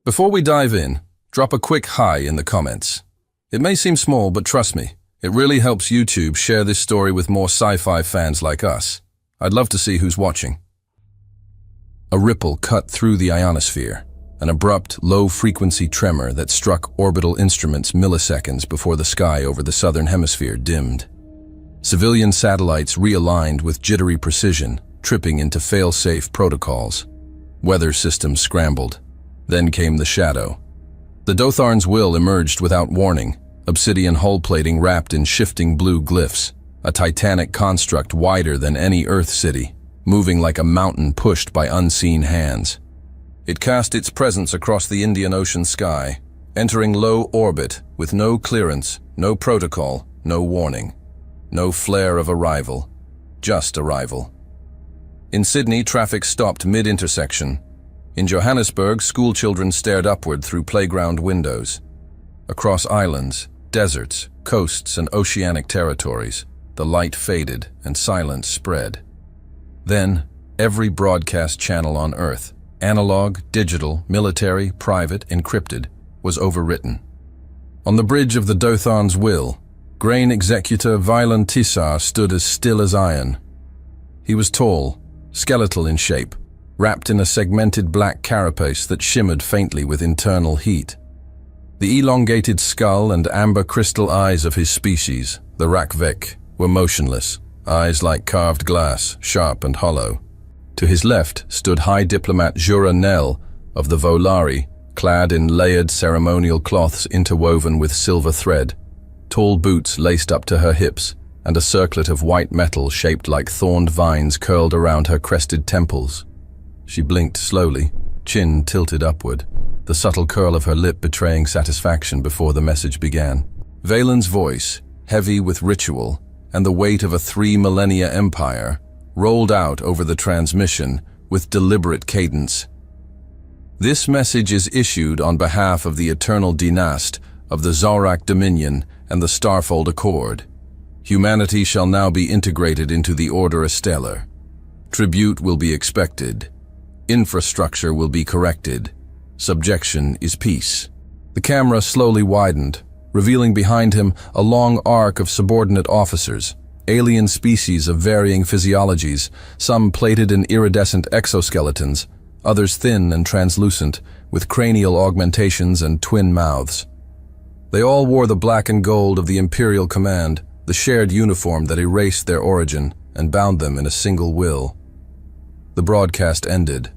Before we dive in, drop a quick hi in the comments. It may seem small, but trust me, it really helps YouTube share this story with more sci-fi fans like us. I'd love to see who's watching. A ripple cut through the ionosphere, an abrupt, low-frequency tremor that struck orbital instruments milliseconds before the sky over the southern hemisphere dimmed. Civilian satellites realigned with jittery precision, tripping into fail-safe protocols. Weather systems scrambled. Then came the shadow. The Dotharn's will emerged without warning, obsidian hull plating wrapped in shifting blue glyphs, a titanic construct wider than any Earth city, moving like a mountain pushed by unseen hands. It cast its presence across the Indian Ocean sky, entering low orbit with no clearance, no protocol, no warning. No flare of arrival, just arrival. In Sydney, traffic stopped mid-intersection. In Johannesburg, schoolchildren stared upward through playground windows. Across islands, deserts, coasts, and oceanic territories, the light faded and silence spread. Then, every broadcast channel on Earth, analog, digital, military, private, encrypted, was overwritten. On the bridge of the Dotharn's will, Grain Executor Violent Tissar stood as still as iron. He was tall, skeletal in shape, wrapped in a segmented black carapace that shimmered faintly with internal heat. The elongated skull and amber crystal eyes of his species, the Rakvek, were motionless, eyes like carved glass, sharp and hollow. To his left stood High Diplomat Jura Nell of the Volari, clad in layered ceremonial cloths interwoven with silver thread, tall boots laced up to her hips, and a circlet of white metal shaped like thorned vines curled around her crested temples. She blinked slowly, chin tilted upward, the subtle curl of her lip betraying satisfaction before the message began. Valen's voice, heavy with ritual and the weight of a 3-millennia empire, rolled out over the transmission with deliberate cadence. This message is issued on behalf of the Eternal Dynast of the Zorak Dominion and the Starfold Accord. Humanity shall now be integrated into the Order Stellar. Tribute will be expected. Infrastructure will be corrected. Subjection is peace. The camera slowly widened, revealing behind him a long arc of subordinate officers, alien species of varying physiologies, some plated in iridescent exoskeletons, others thin and translucent, with cranial augmentations and twin mouths. They all wore the black and gold of the Imperial Command, the shared uniform that erased their origin and bound them in a single will. The broadcast ended.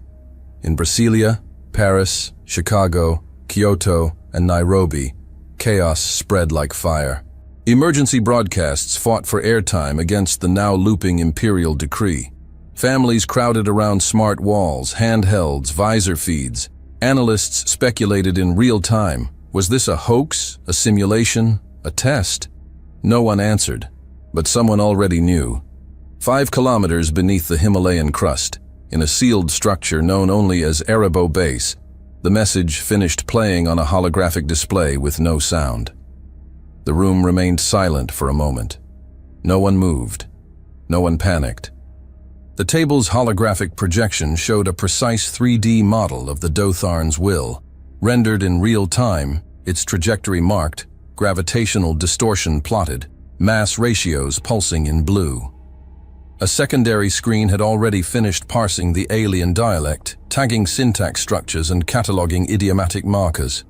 In Brasilia, Paris, Chicago, Kyoto, and Nairobi, chaos spread like fire. Emergency broadcasts fought for airtime against the now looping Imperial decree. Families crowded around smart walls, handhelds, visor feeds. Analysts speculated in real time. Was this a hoax, a simulation, a test? No one answered, but someone already knew. 5 kilometers beneath the Himalayan crust, in a sealed structure known only as Erebo Base, the message finished playing on a holographic display with no sound. The room remained silent for a moment. No one moved. No one panicked. The table's holographic projection showed a precise 3D model of the Dotharn's will. Rendered in real time, its trajectory marked, gravitational distortion plotted, mass ratios pulsing in blue. A secondary screen had already finished parsing the alien dialect, tagging syntax structures and cataloging idiomatic markers.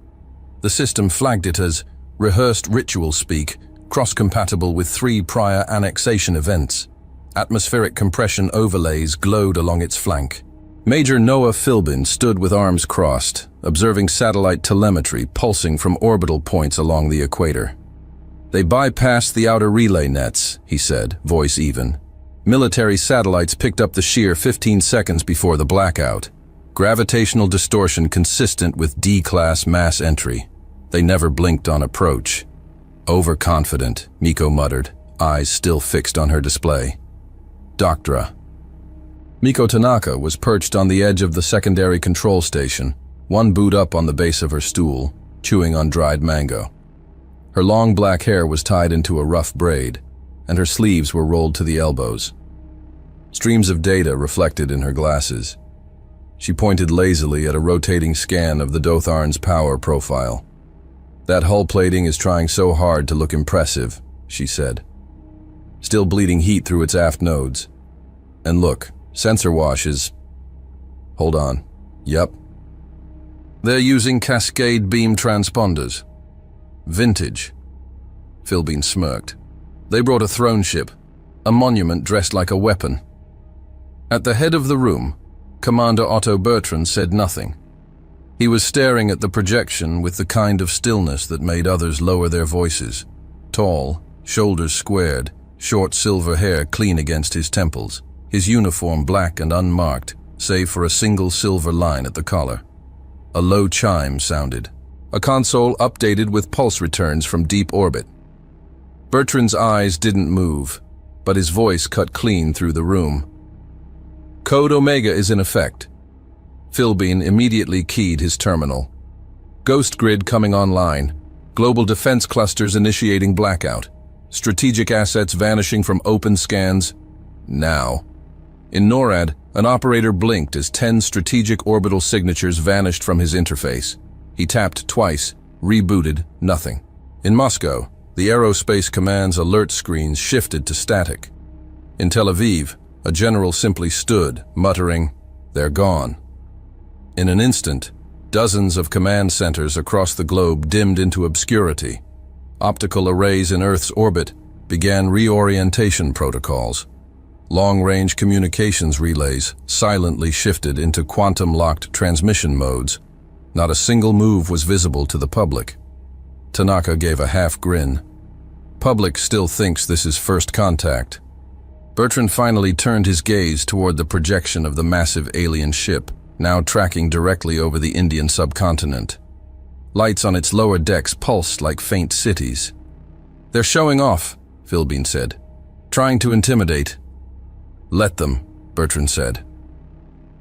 The system flagged it as rehearsed ritual speak, cross-compatible with 3 prior annexation events. Atmospheric compression overlays glowed along its flank. Major Noah Philbin stood with arms crossed, observing satellite telemetry pulsing from orbital points along the equator. They bypassed the outer relay nets, he said, voice even. Military satellites picked up the shear 15 seconds before the blackout. Gravitational distortion consistent with D-class mass entry. They never blinked on approach. Overconfident, Miko muttered, eyes still fixed on her display. Doctra. Miko Tanaka was perched on the edge of the secondary control station, one boot up on the base of her stool, chewing on dried mango. Her long black hair was tied into a rough braid, and her sleeves were rolled to the elbows. Streams of data reflected in her glasses. She pointed lazily at a rotating scan of the Dotharn's power profile. "That hull plating is trying so hard to look impressive," she said. "Still bleeding heat through its aft nodes. And look, sensor wash is... Hold on. Yep. They're using cascade beam transponders. Vintage." Philbin smirked. "They brought a throne ship, a monument dressed like a weapon." At the head of the room, Commander Otto Bertrand said nothing. He was staring at the projection with the kind of stillness that made others lower their voices. Tall, shoulders squared, short silver hair clean against his temples, his uniform black and unmarked, save for a single silver line at the collar. A low chime sounded. A console updated with pulse returns from deep orbit. Bertrand's eyes didn't move, but his voice cut clean through the room. "Code Omega is in effect." Philbin immediately keyed his terminal. "Ghost grid coming online. Global defense clusters initiating blackout. Strategic assets vanishing from open scans. Now." In NORAD, an operator blinked as 10 strategic orbital signatures vanished from his interface. He tapped twice, rebooted, nothing. In Moscow, the Aerospace Command's alert screens shifted to static. In Tel Aviv, a general simply stood, muttering, "They're gone." In an instant, dozens of command centers across the globe dimmed into obscurity. Optical arrays in Earth's orbit began reorientation protocols. Long-range communications relays silently shifted into quantum-locked transmission modes. Not a single move was visible to the public. Tanaka gave a half grin. "Public still thinks this is first contact." Bertrand finally turned his gaze toward the projection of the massive alien ship, now tracking directly over the Indian subcontinent. Lights on its lower decks pulsed like faint cities. "They're showing off," Philbin said. "Trying to intimidate." "Let them," Bertrand said.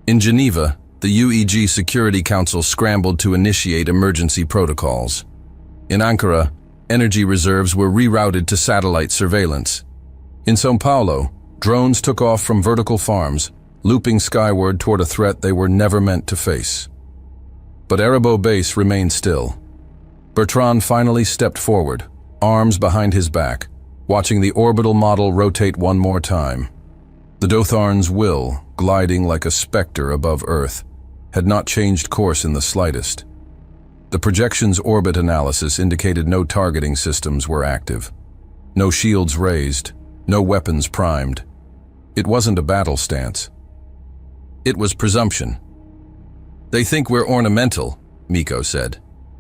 In Geneva, the UEG Security Council scrambled to initiate emergency protocols. In Ankara, energy reserves were rerouted to satellite surveillance. In São Paulo, drones took off from vertical farms, looping skyward toward a threat they were never meant to face. But Erebo Base remained still. Bertrand finally stepped forward, arms behind his back, watching the orbital model rotate one more time. The Dotharn's will, gliding like a specter above Earth, had not changed course in the slightest. The projection's orbit analysis indicated no targeting systems were active. No shields raised, no weapons primed. It wasn't a battle stance. It was presumption. "They think we're ornamental," Miko said.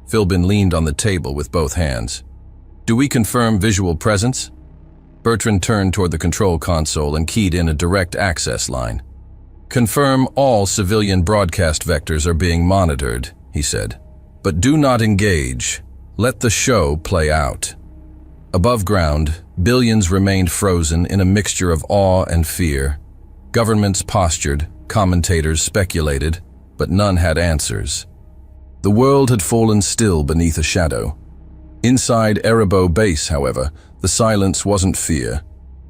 Philbin leaned on the table with both hands. "Do we confirm visual presence?" Bertrand turned toward the control console and keyed in a direct access line. "Confirm all civilian broadcast vectors are being monitored," he said. "But do not engage. Let the show play out." Above ground, billions remained frozen in a mixture of awe and fear. Governments postured, commentators speculated, but none had answers. The world had fallen still beneath a shadow. Inside Erebo Base, however, the silence wasn't fear,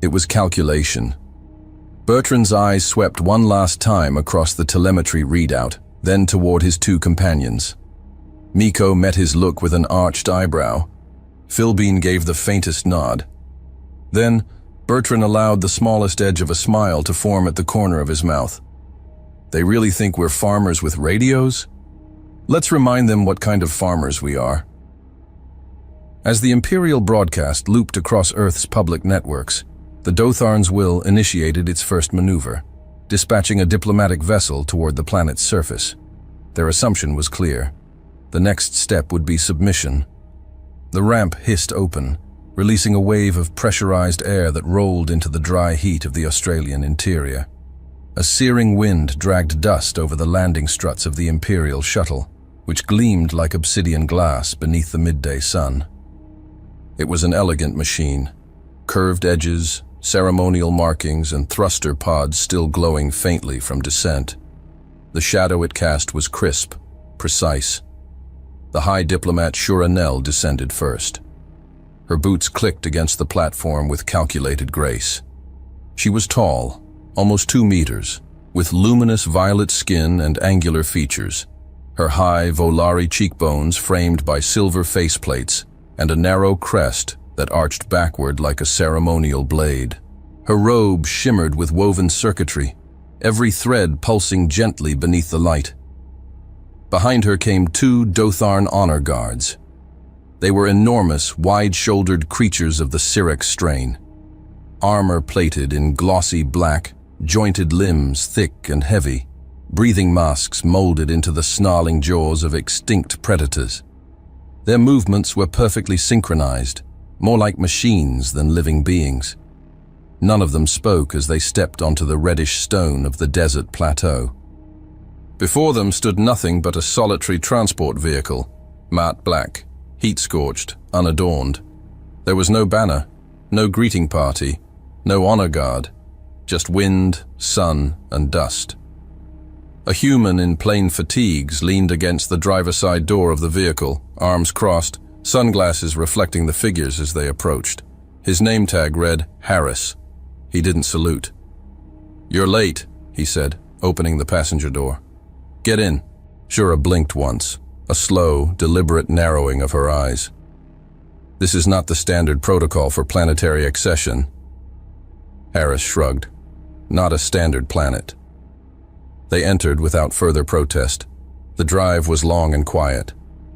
it was calculation. Bertrand's eyes swept one last time across the telemetry readout, then toward his two companions. Miko met his look with an arched eyebrow. Philbin gave the faintest nod. Then, Bertrand allowed the smallest edge of a smile to form at the corner of his mouth. "They really think we're farmers with radios? Let's remind them what kind of farmers we are." As the Imperial broadcast looped across Earth's public networks, the Dotharn's will initiated its first maneuver, dispatching a diplomatic vessel toward the planet's surface. Their assumption was clear. The next step would be submission. The ramp hissed open, releasing a wave of pressurized air that rolled into the dry heat of the Australian interior. A searing wind dragged dust over the landing struts of the Imperial shuttle, which gleamed like obsidian glass beneath the midday sun. It was an elegant machine, curved edges, ceremonial markings, and thruster pods still glowing faintly from descent. The shadow it cast was crisp, precise. The High Diplomat Shuranel descended first. Her boots clicked against the platform with calculated grace. She was tall, almost 2 meters, with luminous violet skin and angular features, her high Volari cheekbones framed by silver faceplates and a narrow crest that arched backward like a ceremonial blade. Her robe shimmered with woven circuitry, every thread pulsing gently beneath the light. Behind her came 2 Dotharn honor guards. They were enormous, wide-shouldered creatures of the Syrax strain, armor-plated in glossy black, jointed limbs thick and heavy, breathing masks molded into the snarling jaws of extinct predators. Their movements were perfectly synchronized, more like machines than living beings. None of them spoke as they stepped onto the reddish stone of the desert plateau. Before them stood nothing but a solitary transport vehicle, matte black, heat-scorched, unadorned. There was no banner, no greeting party, no honor guard, just wind, sun, and dust. A human in plain fatigues leaned against the driver's side door of the vehicle, arms crossed, sunglasses reflecting the figures as they approached. His name tag read Harris. He didn't salute. "You're late," he said, opening the passenger door. "Get in." Shura blinked once, a slow, deliberate narrowing of her eyes. "This is not the standard protocol for planetary accession." Harris shrugged. "Not a standard planet." They entered without further protest. The drive was long and quiet.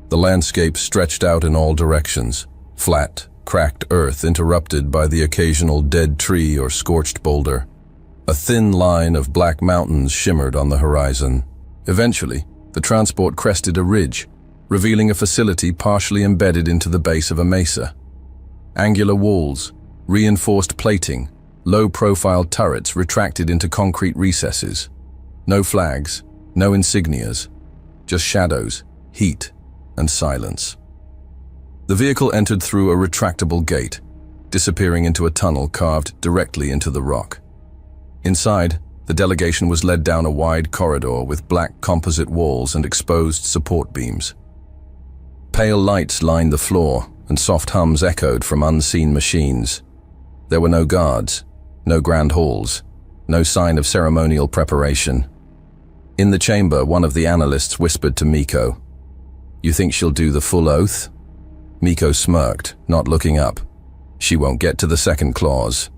The landscape stretched out in all directions, flat, cracked earth interrupted by the occasional dead tree or scorched boulder. A thin line of black mountains shimmered on the horizon. Eventually, the transport crested a ridge, revealing a facility partially embedded into the base of a mesa. Angular walls, reinforced plating, low-profile turrets retracted into concrete recesses. No flags, no insignias, just shadows, heat, and silence. The vehicle entered through a retractable gate, disappearing into a tunnel carved directly into the rock. Inside, the delegation was led down a wide corridor with black composite walls and exposed support beams. Pale lights lined the floor, and soft hums echoed from unseen machines. There were no guards, no grand halls, no sign of ceremonial preparation. In the chamber, one of the analysts whispered to Miko, "You think she'll do the full oath?" Miko smirked, not looking up. "She won't get to the second clause."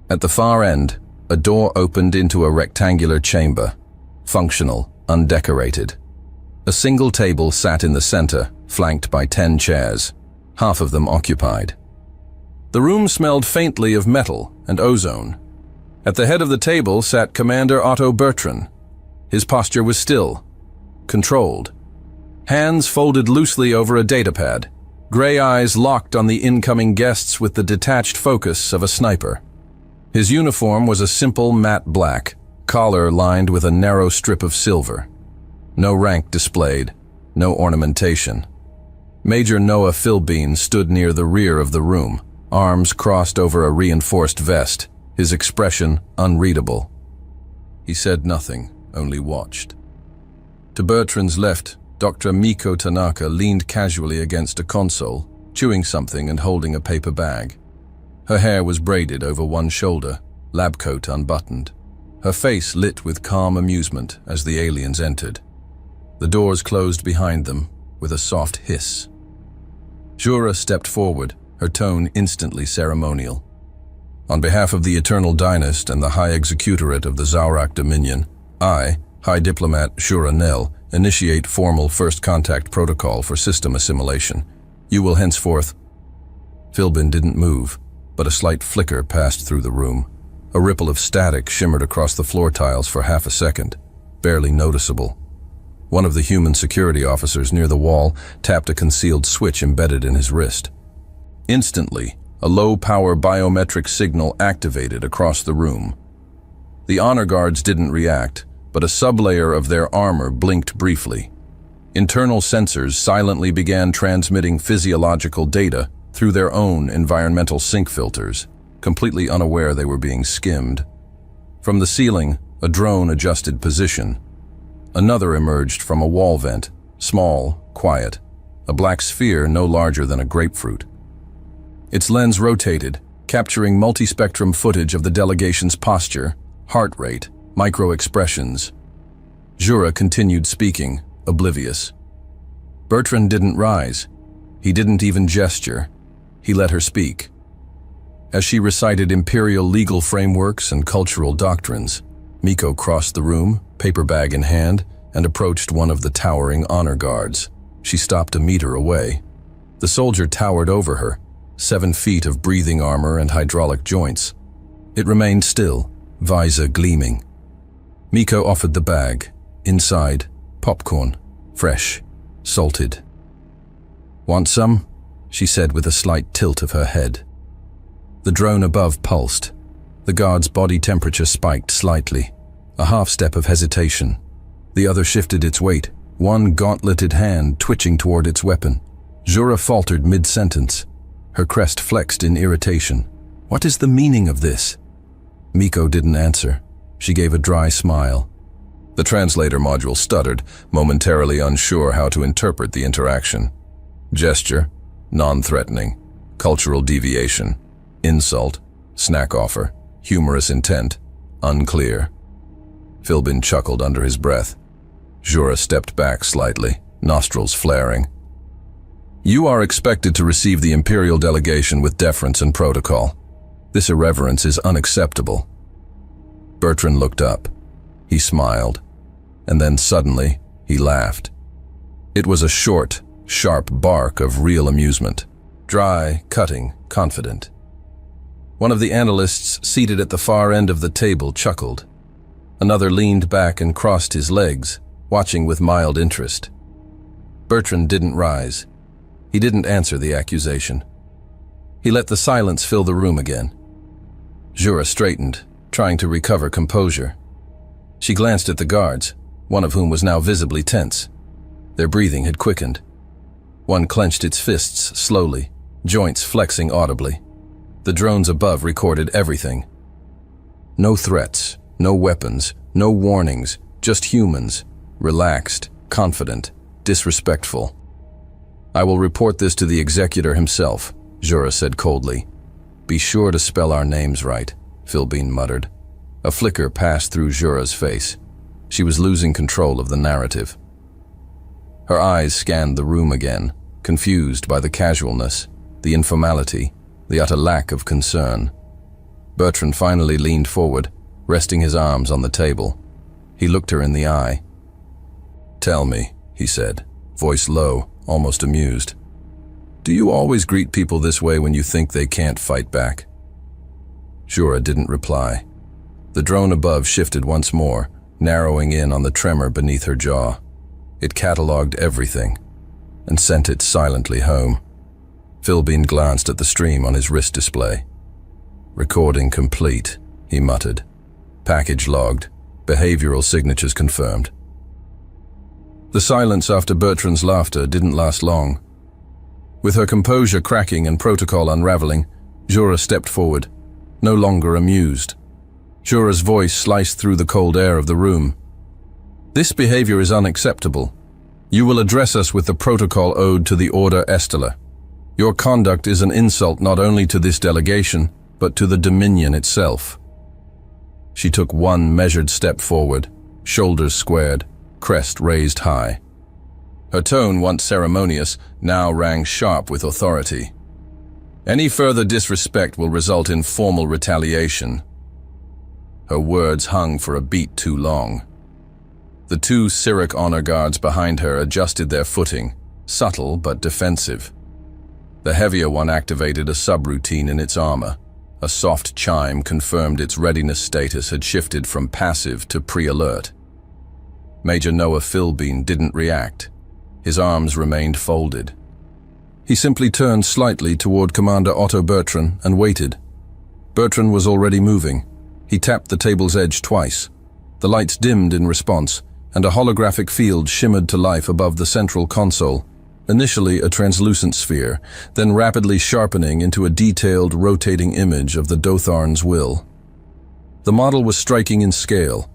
At the far end, a door opened into a rectangular chamber, functional, undecorated. A single table sat in the center, flanked by 10 chairs, half of them occupied. The room smelled faintly of metal and ozone. At the head of the table sat Commander Otto Bertrand. His posture was still, controlled. Hands folded loosely over a datapad, gray eyes locked on the incoming guests with the detached focus of a sniper. His uniform was a simple matte black, collar lined with a narrow strip of silver. No rank displayed, no ornamentation. Major Noah Philbean stood near the rear of the room, arms crossed over a reinforced vest, his expression unreadable. He said nothing, only watched. To Bertrand's left, Dr. Miko Tanaka leaned casually against a console, chewing something and holding a paper bag. Her hair was braided over one shoulder, lab coat unbuttoned. Her face lit with calm amusement as the aliens entered. The doors closed behind them with a soft hiss. Shura stepped forward, her tone instantly ceremonial. "On behalf of the Eternal Dynast and the High Executorate of the Zaurak Dominion, I, High Diplomat Shura Nell, initiate formal first contact protocol for system assimilation. You will henceforth..." Philbin didn't move, but a slight flicker passed through the room. A ripple of static shimmered across the floor tiles for half a second, barely noticeable. One of the human security officers near the wall tapped a concealed switch embedded in his wrist. Instantly, a low-power biometric signal activated across the room. The honor guards didn't react, but a sublayer of their armor blinked briefly. Internal sensors silently began transmitting physiological data through their own environmental sync filters, completely unaware they were being skimmed. From the ceiling, a drone adjusted position. Another emerged from a wall vent, small, quiet, a black sphere no larger than a grapefruit. Its lens rotated, capturing multispectrum footage of the delegation's posture, heart rate, micro-expressions. Jura continued speaking, oblivious. Bertrand didn't rise. He didn't even gesture. He let her speak. As she recited imperial legal frameworks and cultural doctrines, Miko crossed the room, paper bag in hand, and approached one of the towering honor guards. She stopped a meter away. The soldier towered over her, 7 feet of breathing armor and hydraulic joints. It remained still, visor gleaming. Miko offered the bag. Inside, popcorn, fresh, salted. "Want some?" she said with a slight tilt of her head. The drone above pulsed. The guard's body temperature spiked slightly. A half-step of hesitation. The other shifted its weight, one gauntleted hand twitching toward its weapon. Jura faltered mid-sentence. Her crest flexed in irritation. "What is the meaning of this?" Miko didn't answer. She gave a dry smile. The translator module stuttered, momentarily unsure how to interpret the interaction. Gesture, non-threatening. Cultural deviation. Insult, snack offer. Humorous intent, unclear. Philbin chuckled under his breath. Jura stepped back slightly, nostrils flaring. "You are expected to receive the Imperial delegation with deference and protocol. This irreverence is unacceptable." Bertrand looked up. He smiled. And then suddenly, he laughed. It was a short, sharp bark of real amusement. Dry, cutting, confident. One of the analysts seated at the far end of the table chuckled. Another leaned back and crossed his legs, watching with mild interest. Bertrand didn't rise. He didn't answer the accusation. He let the silence fill the room again. Jura straightened, trying to recover composure. She glanced at the guards, one of whom was now visibly tense. Their breathing had quickened. One clenched its fists slowly, joints flexing audibly. The drones above recorded everything. No threats, no weapons, no warnings, just humans, relaxed, confident, disrespectful. "I will report this to the executor himself," Jura said coldly. "Be sure to spell our names right," Philbin muttered. A flicker passed through Jura's face. She was losing control of the narrative. Her eyes scanned the room again, confused by the casualness, the informality, the utter lack of concern. Bertrand finally leaned forward, resting his arms on the table. He looked her in the eye. "Tell me," he said, voice low, almost amused. "Do you always greet people this way when you think they can't fight back?" Jura didn't reply. The drone above shifted once more, narrowing in on the tremor beneath her jaw. It catalogued everything and sent it silently home. Philbin glanced at the stream on his wrist display. "Recording complete," he muttered. "Package logged. Behavioral signatures confirmed." The silence after Bertrand's laughter didn't last long. With her composure cracking and protocol unraveling, Jura stepped forward, no longer amused. Jura's voice sliced through the cold air of the room. "This behavior is unacceptable. You will address us with the protocol ode to the Order Estelar. Your conduct is an insult not only to this delegation, but to the Dominion itself." She took one measured step forward, shoulders squared, crest raised high. Her tone, once ceremonious, now rang sharp with authority. "Any further disrespect will result in formal retaliation." Her words hung for a beat too long. The 2 Cyric honor guards behind her adjusted their footing, subtle but defensive. The heavier one activated a subroutine in its armor. A soft chime confirmed its readiness status had shifted from passive to pre-alert. Major Noah Philbin didn't react. His arms remained folded. He simply turned slightly toward Commander Otto Bertrand and waited. Bertrand was already moving. He tapped the table's edge twice. The lights dimmed in response, and a holographic field shimmered to life above the central console, initially a translucent sphere, then rapidly sharpening into a detailed, rotating image of the Dotharn's will. The model was striking in scale,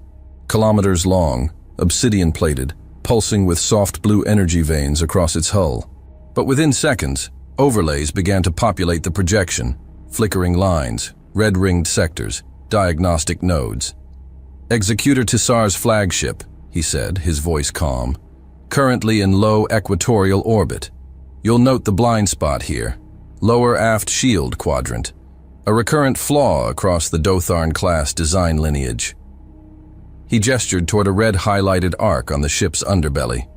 kilometers long, obsidian-plated, pulsing with soft blue energy veins across its hull. But within seconds, overlays began to populate the projection, flickering lines, red-ringed sectors, diagnostic nodes. Executor Tissar's flagship, he said, his voice calm. Currently in low equatorial orbit. You'll note the blind spot here. Lower aft shield quadrant. A recurrent flaw across the Dotharn-class design lineage. He gestured toward a red highlighted arc on the ship's underbelly.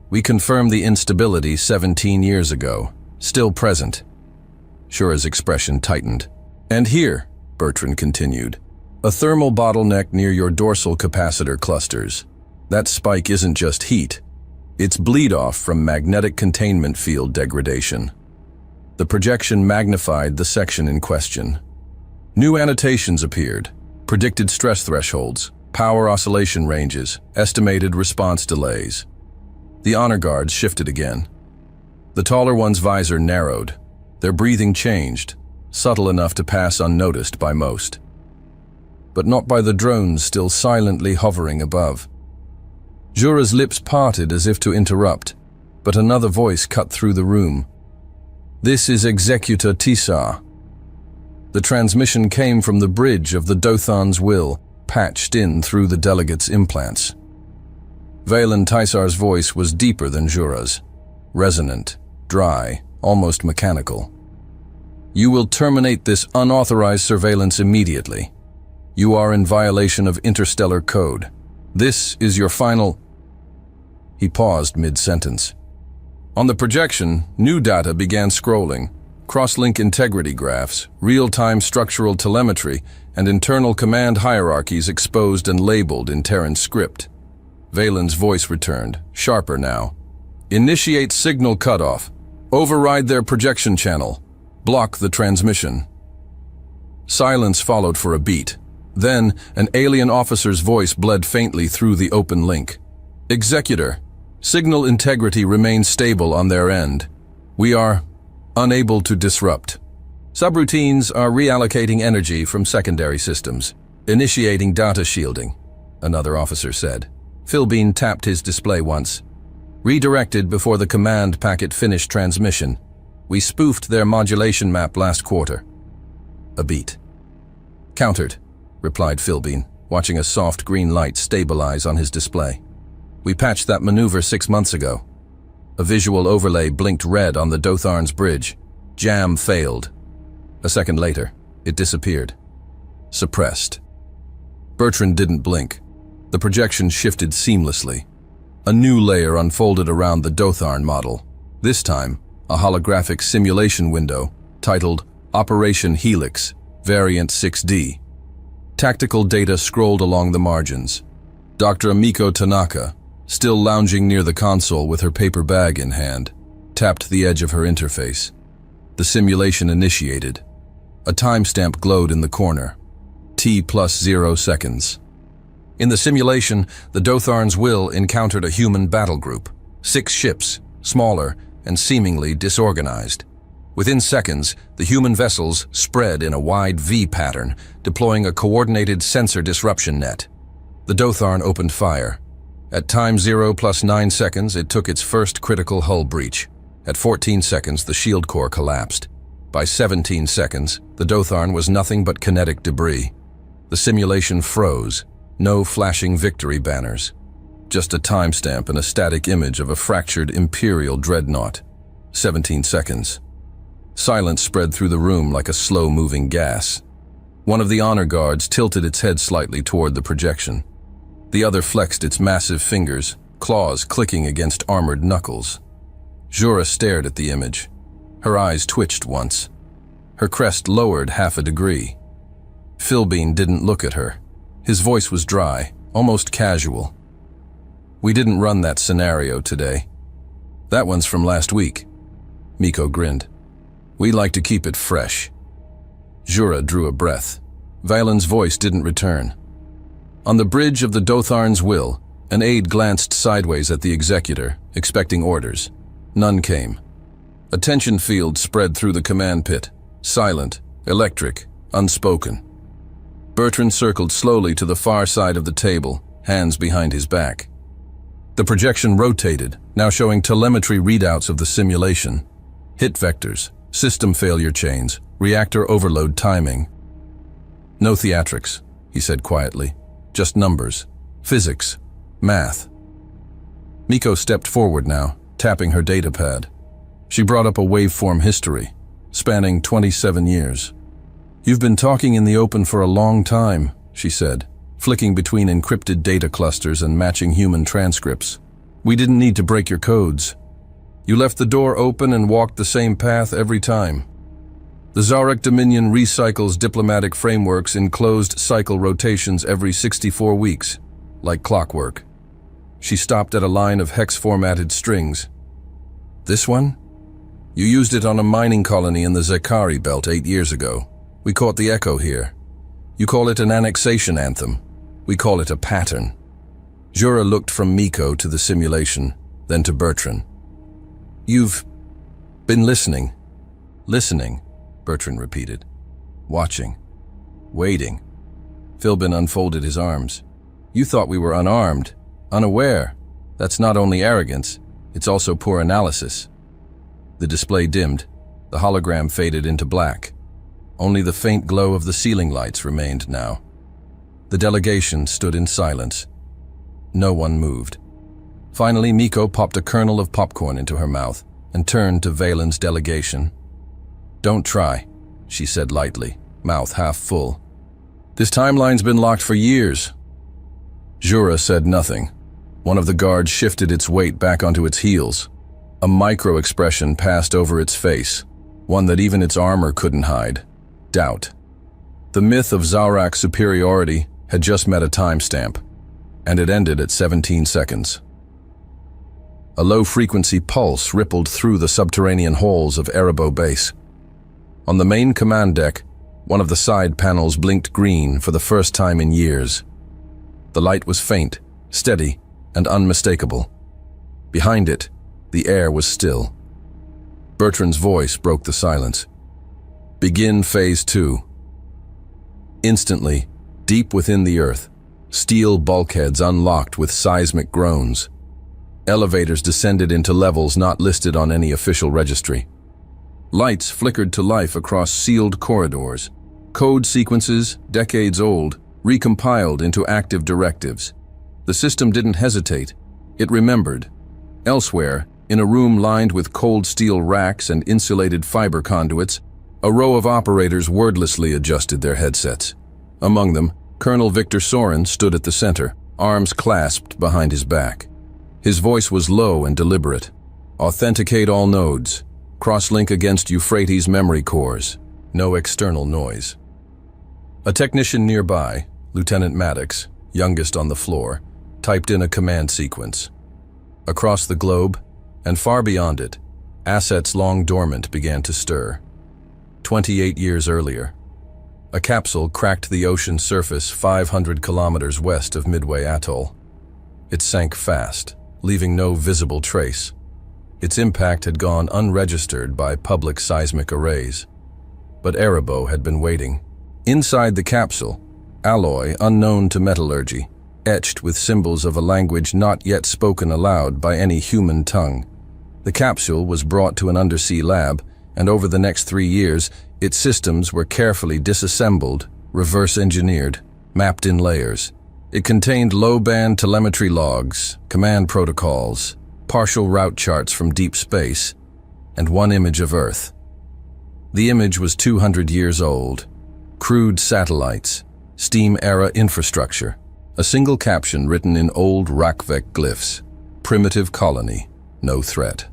We confirmed the instability 17 years ago. Still present. Shura's expression tightened. And here, Bertrand continued, a thermal bottleneck near your dorsal capacitor clusters. That spike isn't just heat. It's bleed-off from magnetic containment field degradation. The projection magnified the section in question. New annotations appeared, predicted stress thresholds, power oscillation ranges, estimated response delays. The honor guards shifted again. The taller one's visor narrowed. Their breathing changed, subtle enough to pass unnoticed by most. But not by the drones still silently hovering above. Jura's lips parted as if to interrupt, but another voice cut through the room. This is Executor Tissar. The transmission came from the bridge of the Dothan's will, patched in through the delegate's implants. Valen Tissar's voice was deeper than Jura's, resonant, dry, almost mechanical. You will terminate this unauthorized surveillance immediately. You are in violation of interstellar code. This is your final... He paused mid-sentence. On the projection, new data began scrolling. Cross-link integrity graphs, real-time structural telemetry, and internal command hierarchies exposed and labeled in Terran script. Valen's voice returned, sharper now. Initiate signal cutoff. Override their projection channel. Block the transmission. Silence followed for a beat. Then, an alien officer's voice bled faintly through the open link. Executor, signal integrity remains stable on their end. We are unable to disrupt. Subroutines are reallocating energy from secondary systems, initiating data shielding, another officer said. Philbean tapped his display once. Redirected before the command packet finished transmission. We spoofed their modulation map last quarter. A beat. Countered, replied Philbean, watching a soft green light stabilize on his display. We patched that maneuver 6 months ago. A visual overlay blinked red on the Dotharn's bridge. Jam failed. A second later, it disappeared. Suppressed. Bertrand didn't blink. The projection shifted seamlessly. A new layer unfolded around the Dotharn model. This time, a holographic simulation window titled Operation Helix, Variant 6D. Tactical data scrolled along the margins. Dr. Miko Tanaka, still lounging near the console with her paper bag in hand, tapped the edge of her interface. The simulation initiated. A timestamp glowed in the corner. T+0 seconds. In the simulation, the Dotharn's will encountered a human battle group. 6 ships, smaller and seemingly disorganized. Within seconds, the human vessels spread in a wide V pattern, deploying a coordinated sensor disruption net. The Dotharn opened fire. At time 0+9 seconds, it took its first critical hull breach. At 14 seconds, the shield core collapsed. By 17 seconds, the Dotharn was nothing but kinetic debris. The simulation froze. No flashing victory banners. Just a timestamp and a static image of a fractured Imperial dreadnought. 17 seconds. Silence spread through the room like a slow-moving gas. One of the honor guards tilted its head slightly toward the projection. The other flexed its massive fingers, claws clicking against armored knuckles. Jura stared at the image. Her eyes twitched once. Her crest lowered half a degree. Philbean didn't look at her. His voice was dry, almost casual. We didn't run that scenario today. That one's from last week. Miko grinned. We like to keep it fresh. Jura drew a breath. Valen's voice didn't return. On the bridge of the Dotharn's will, an aide glanced sideways at the executor, expecting orders. None came. A tension field spread through the command pit, silent, electric, unspoken. Bertrand circled slowly to the far side of the table, hands behind his back. The projection rotated, now showing telemetry readouts of the simulation. Hit vectors, system failure chains, reactor overload timing. No theatrics, he said quietly. Just numbers, physics, math. Miko stepped forward now, tapping her datapad. She brought up a waveform history, spanning 27 years. "You've been talking in the open for a long time," she said, flicking between encrypted data clusters and matching human transcripts. "We didn't need to break your codes. You left the door open and walked the same path every time. The Zarek Dominion recycles diplomatic frameworks in closed cycle rotations every 64 weeks, like clockwork." She stopped at a line of hex-formatted strings. "This one? You used it on a mining colony in the Zekari belt 8 years ago. We caught the echo here. You call it an annexation anthem. We call it a pattern." Jura looked from Miko to the simulation, then to Bertrand. "You've been listening." "Listening," Bertrand repeated. "Watching. Waiting." Philbin unfolded his arms. "You thought we were unarmed, unaware. That's not only arrogance, it's also poor analysis." The display dimmed. The hologram faded into black. Only the faint glow of the ceiling lights remained now. The delegation stood in silence. No one moved. Finally, Miko popped a kernel of popcorn into her mouth and turned to Valen's delegation. "Don't try," she said lightly, mouth half full. "This timeline's been locked for years." Jura said nothing. One of the guards shifted its weight back onto its heels. A micro-expression passed over its face, one that even its armor couldn't hide. Doubt. The myth of Zaurak's superiority had just met a timestamp, and it ended at 17 seconds. A low-frequency pulse rippled through the subterranean halls of Erebos Base. On the main command deck, one of the side panels blinked green for the first time in years. The light was faint, steady, and unmistakable. Behind it, the air was still. Bertrand's voice broke the silence. "Begin Phase 2." Instantly, deep within the Earth, steel bulkheads unlocked with seismic groans. Elevators descended into levels not listed on any official registry. Lights flickered to life across sealed corridors. Code sequences, decades old, recompiled into active directives. The system didn't hesitate. It remembered. Elsewhere, in a room lined with cold steel racks and insulated fiber conduits, a row of operators wordlessly adjusted their headsets. Among them, Colonel Victor Soren stood at the center, arms clasped behind his back. His voice was low and deliberate. "Authenticate all nodes. Cross-link against Euphrates memory cores. No external noise." A technician nearby, Lieutenant Maddox, youngest on the floor, typed in a command sequence. Across the globe, and far beyond it, assets long dormant began to stir. 28 years earlier, a capsule cracked the ocean surface 500 kilometers west of Midway Atoll. It sank fast, leaving no visible trace. Its impact had gone unregistered by public seismic arrays. But Erebos had been waiting. Inside the capsule, alloy unknown to metallurgy, etched with symbols of a language not yet spoken aloud by any human tongue. The capsule was brought to an undersea lab, and over the next 3 years, its systems were carefully disassembled, reverse-engineered, mapped in layers. It contained low-band telemetry logs, command protocols, partial route charts from deep space, and one image of Earth. The image was 200 years old. Crude satellites, steam-era infrastructure, a single caption written in old Rakvek glyphs: "Primitive colony, no threat."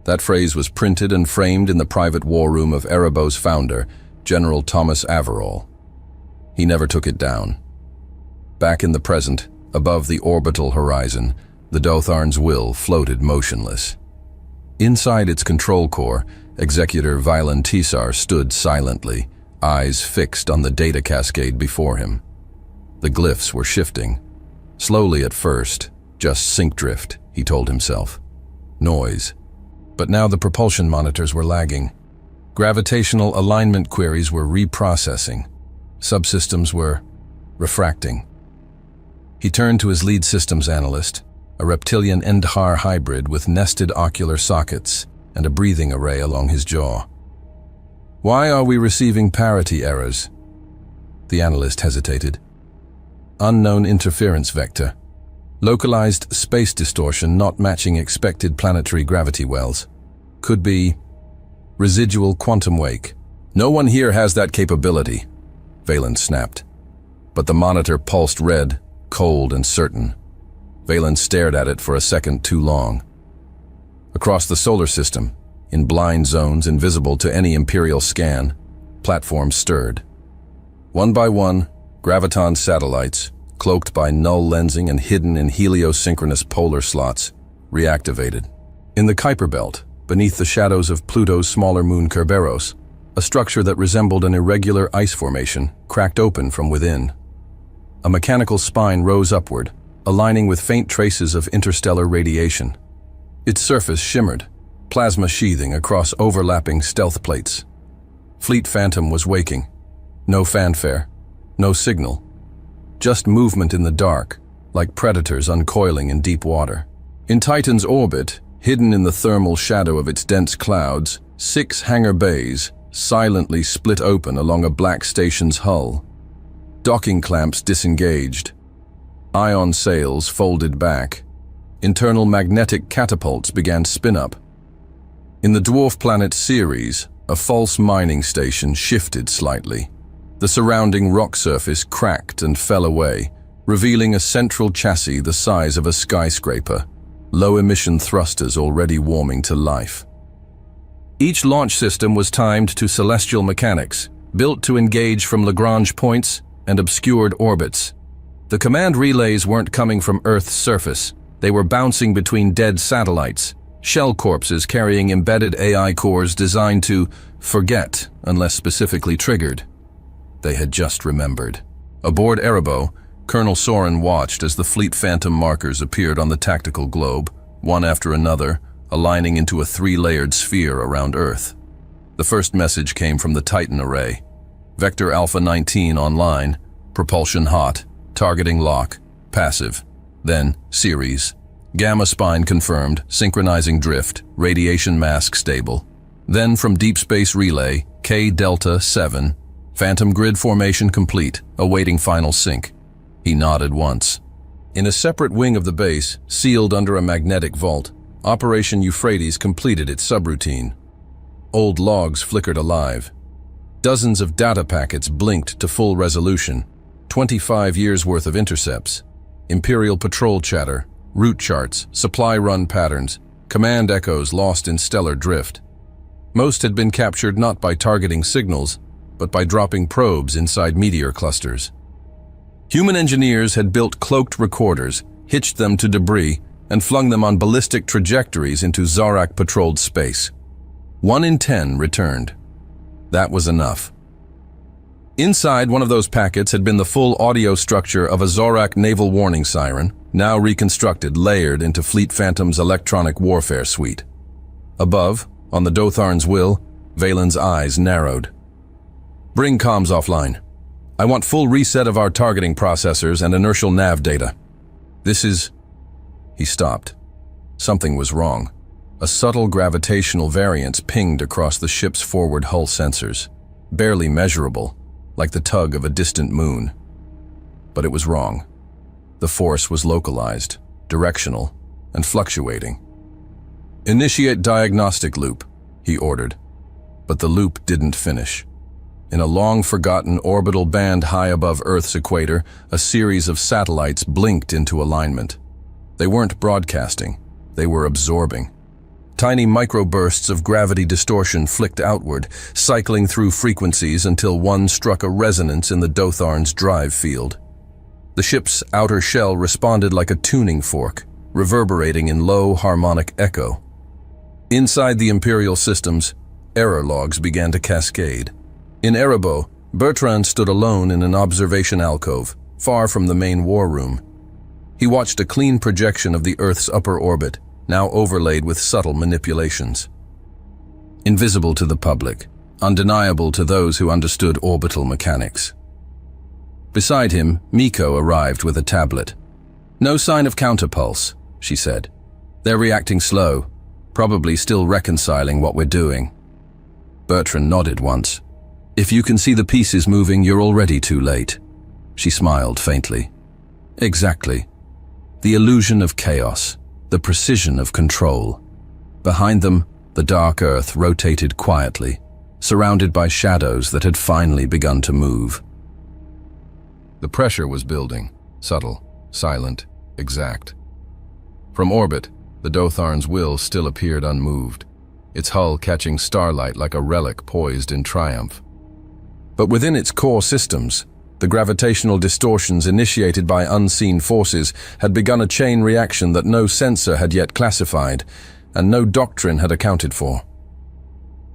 That phrase was printed and framed in the private war room of Erebos' founder, General Thomas Averall. He never took it down. Back in the present, above the orbital horizon, the Dotharn's will floated motionless. Inside its control core, Executor Vilan Tisar stood silently, eyes fixed on the data cascade before him. The glyphs were shifting. Slowly at first, just sync drift, he told himself. Noise. But now the propulsion monitors were lagging. Gravitational alignment queries were reprocessing. Subsystems were refracting. He turned to his lead systems analyst, a reptilian Endhar hybrid with nested ocular sockets and a breathing array along his jaw. "Why are we receiving parity errors?" The analyst hesitated. Unknown interference vector. Localized space distortion not matching expected planetary gravity wells. Could be residual quantum wake. No one here has that capability, Valens snapped. But the monitor pulsed red, cold and certain. Valens stared at it for a second too long. Across the solar system, in blind zones invisible to any Imperial scan, platforms stirred. One by one, graviton satellites, cloaked by null lensing and hidden in heliosynchronous polar slots, reactivated. In the Kuiper Belt, beneath the shadows of Pluto's smaller moon Kerberos, a structure that resembled an irregular ice formation cracked open from within. A mechanical spine rose upward, aligning with faint traces of interstellar radiation. Its surface shimmered, plasma sheathing across overlapping stealth plates. Fleet Phantom was waking. No fanfare, no signal. Just movement in the dark, like predators uncoiling in deep water. In Titan's orbit, hidden in the thermal shadow of its dense clouds, 6 hangar bays silently split open along a black station's hull. Docking clamps disengaged. Ion sails folded back. Internal magnetic catapults began spin-up. In the dwarf planet Ceres, a false mining station shifted slightly. The surrounding rock surface cracked and fell away, revealing a central chassis the size of a skyscraper, low-emission thrusters already warming to life. Each launch system was timed to celestial mechanics, built to engage from Lagrange points and obscured orbits. The command relays weren't coming from Earth's surface. They were bouncing between dead satellites, shell corpses carrying embedded AI cores designed to forget unless specifically triggered. They had just remembered. Aboard Erebos, Colonel Soren watched as the Fleet Phantom markers appeared on the tactical globe, one after another, aligning into a 3-layered sphere around Earth. The first message came from the Titan array. Vector Alpha 19 online, propulsion hot, targeting lock, passive. Then, Ceres. Gamma spine confirmed, synchronizing drift, radiation mask stable. Then from Deep Space Relay, K Delta 7, Phantom grid formation complete, awaiting final sync. He nodded once. In a separate wing of the base, sealed under a magnetic vault, Operation Euphrates completed its subroutine. Old logs flickered alive. Dozens of data packets blinked to full resolution. 25 years worth of intercepts. Imperial patrol chatter, route charts, supply run patterns, command echoes lost in stellar drift. Most had been captured not by targeting signals, but by dropping probes inside meteor clusters. Human engineers had built cloaked recorders, hitched them to debris, and flung them on ballistic trajectories into Zorak-patrolled space. 1 in 10 returned. That was enough. Inside one of those packets had been the full audio structure of a Zorak naval warning siren, now reconstructed, layered into Fleet Phantom's electronic warfare suite. Above, on the Dotharn's will, Valen's eyes narrowed. Bring comms offline. I want full reset of our targeting processors and inertial nav data. This is... He stopped. Something was wrong. A subtle gravitational variance pinged across the ship's forward hull sensors, barely measurable, like the tug of a distant moon. But it was wrong. The force was localized, directional, and fluctuating. Initiate diagnostic loop, he ordered. But the loop didn't finish. In a long-forgotten orbital band high above Earth's equator, a series of satellites blinked into alignment. They weren't broadcasting, they were absorbing. Tiny microbursts of gravity distortion flicked outward, cycling through frequencies until one struck a resonance in the Dotharn's drive field. The ship's outer shell responded like a tuning fork, reverberating in low harmonic echo. Inside the Imperial systems, error logs began to cascade. In Erebos, Bertrand stood alone in an observation alcove, far from the main war room. He watched a clean projection of the Earth's upper orbit, now overlaid with subtle manipulations. Invisible to the public, undeniable to those who understood orbital mechanics. Beside him, Miko arrived with a tablet. No sign of counterpulse, she said. They're reacting slow, probably still reconciling what we're doing. Bertrand nodded once. If you can see the pieces moving, you're already too late. She smiled faintly. Exactly. The illusion of chaos, the precision of control. Behind them, the dark earth rotated quietly, surrounded by shadows that had finally begun to move. The pressure was building, subtle, silent, exact. From orbit, the Dotharn's will still appeared unmoved, its hull catching starlight like a relic poised in triumph. But within its core systems, the gravitational distortions initiated by unseen forces had begun a chain reaction that no sensor had yet classified, and no doctrine had accounted for.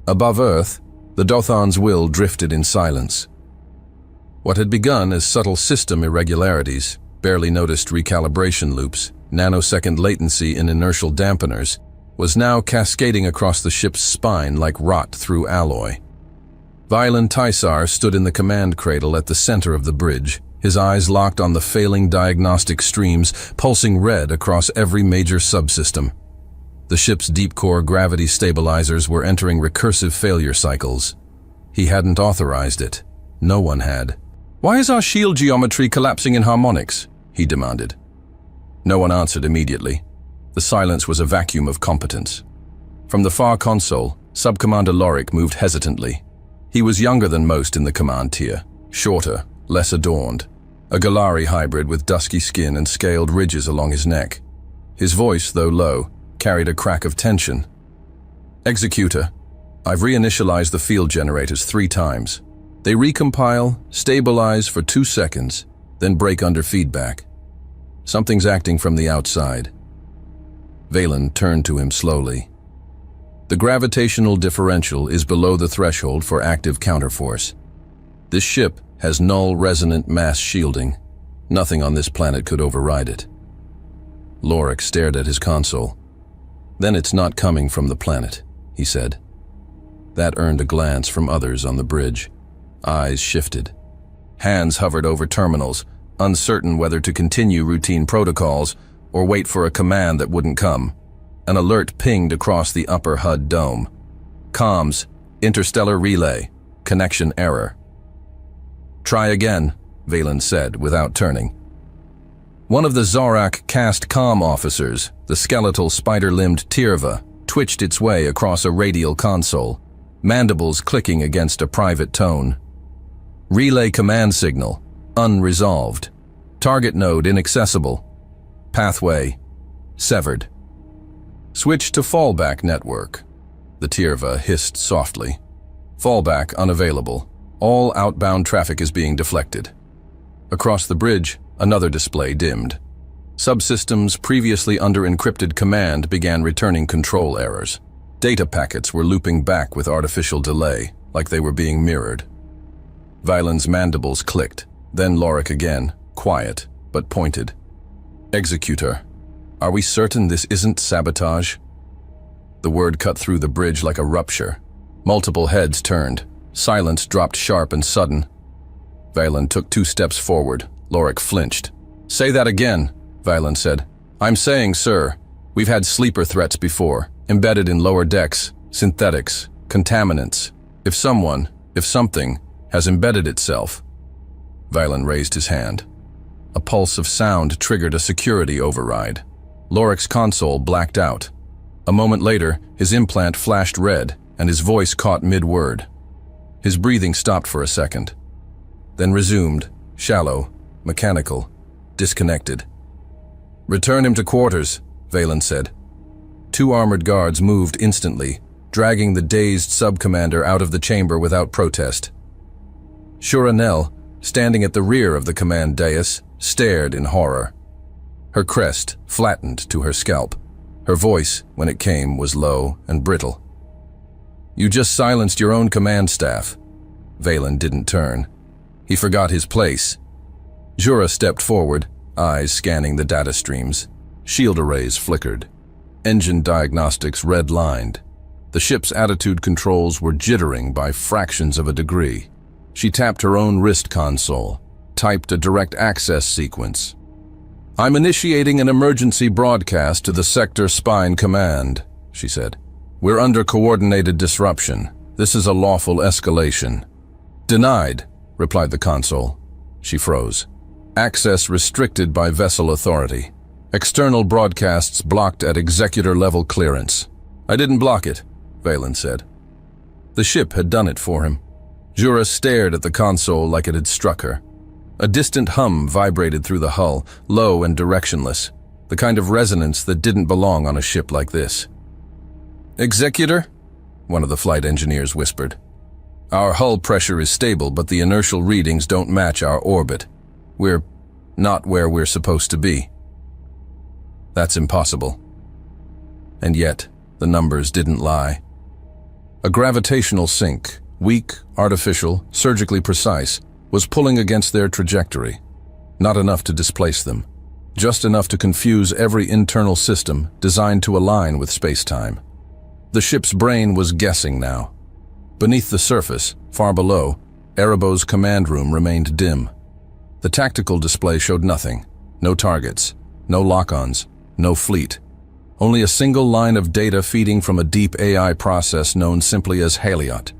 Above Earth, the Dotharn's will drifted in silence. What had begun as subtle system irregularities, barely noticed recalibration loops, nanosecond latency in inertial dampeners, was now cascading across the ship's spine like rot through alloy. Violin Tysar stood in the command cradle at the center of the bridge, his eyes locked on the failing diagnostic streams pulsing red across every major subsystem. The ship's deep-core gravity stabilizers were entering recursive failure cycles. He hadn't authorized it. No one had. "Why is our shield geometry collapsing in harmonics?" he demanded. No one answered immediately. The silence was a vacuum of competence. From the far console, Subcommander Lorik moved hesitantly. He was younger than most in the command tier, shorter, less adorned, a Galari hybrid with dusky skin and scaled ridges along his neck. His voice, though low, carried a crack of tension. "Executor, I've reinitialized the field generators 3 times. They recompile, stabilize for 2 seconds, then break under feedback. Something's acting from the outside." Valen turned to him slowly. "The gravitational differential is below the threshold for active counterforce. This ship has null resonant mass shielding. Nothing on this planet could override it." Lorik stared at his console. "Then it's not coming from the planet," he said. That earned a glance from others on the bridge. Eyes shifted. Hands hovered over terminals, uncertain whether to continue routine protocols or wait for a command that wouldn't come. An alert pinged across the upper HUD dome. "Comms, interstellar relay, connection error." "Try again," Valen said without turning. One of the Zorak cast comm officers, the skeletal spider-limbed Tirva, twitched its way across a radial console, mandibles clicking against a private tone. "Relay command signal, unresolved. Target node inaccessible. Pathway severed. Switch to fallback network," the Tirva hissed softly. "Fallback unavailable. All outbound traffic is being deflected." Across the bridge, another display dimmed. Subsystems previously under encrypted command began returning control errors. Data packets were looping back with artificial delay, like they were being mirrored. Vilen's mandibles clicked, then Lorik again, quiet, but pointed. "Executor, are we certain this isn't sabotage?" The word cut through the bridge like a rupture. Multiple heads turned. Silence dropped sharp and sudden. Vilen took 2 steps forward. Lorik flinched. "Say that again," Vilen said. "I'm saying, sir, we've had sleeper threats before, embedded in lower decks, synthetics, contaminants. If something, has embedded itself." Vilen raised his hand. A pulse of sound triggered a security override. Lorik's console blacked out. A moment later, his implant flashed red, and his voice caught mid-word. His breathing stopped for a second, then resumed, shallow, mechanical, disconnected. "Return him to quarters," Valen said. 2 armored guards moved instantly, dragging the dazed sub-commander out of the chamber without protest. Shuranel, standing at the rear of the command dais, stared in horror. Her crest flattened to her scalp. Her voice, when it came, was low and brittle. "You just silenced your own command staff." Valen didn't turn. He forgot his place. Jura stepped forward, eyes scanning the data streams. Shield arrays flickered. Engine diagnostics red-lined. The ship's attitude controls were jittering by fractions of a degree. She tapped her own wrist console, typed a direct access sequence. "I'm initiating an emergency broadcast to the Sector Spine Command," she said. "We're under coordinated disruption. This is a lawful escalation." "Denied," replied the console. She froze. Access restricted by vessel authority. External broadcasts blocked at executor-level clearance. I didn't block it, Valen said. The ship had done it for him. Jura stared at the console like it had struck her. A distant hum vibrated through the hull, low and directionless, the kind of resonance that didn't belong on a ship like this. Executor? One of the flight engineers whispered. Our hull pressure is stable, but the inertial readings don't match our orbit. We're not where we're supposed to be. That's impossible. And yet, the numbers didn't lie. A gravitational sink, weak, artificial, surgically precise, was pulling against their trajectory. Not enough to displace them. Just enough to confuse every internal system designed to align with space-time. The ship's brain was guessing now. Beneath the surface, far below, Erebos' command room remained dim. The tactical display showed nothing. No targets, no lock-ons, no fleet. Only a single line of data feeding from a deep AI process known simply as Haliot.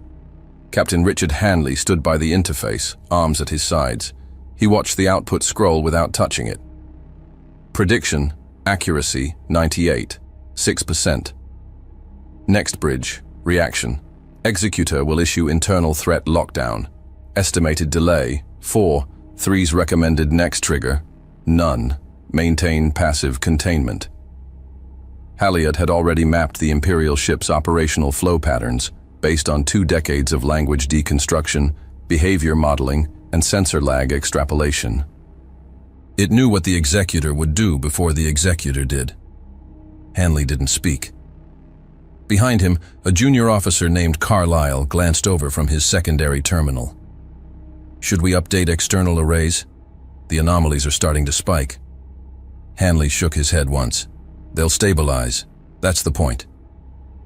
Captain Richard Hanley stood by the interface, arms at his sides. He watched the output scroll without touching it. Prediction, accuracy, 98, 6%. Next bridge, reaction. Executor will issue internal threat lockdown. Estimated delay, 4. 3's recommended next trigger, none. Maintain passive containment. Haliot had already mapped the Imperial ship's operational flow patterns based on 2 decades of language deconstruction, behavior modeling, and sensor lag extrapolation. It knew what the Executor would do before the Executor did. Hanley didn't speak. Behind him, a junior officer named Carlyle glanced over from his secondary terminal. Should we update external arrays? The anomalies are starting to spike. Hanley shook his head once. They'll stabilize. That's the point.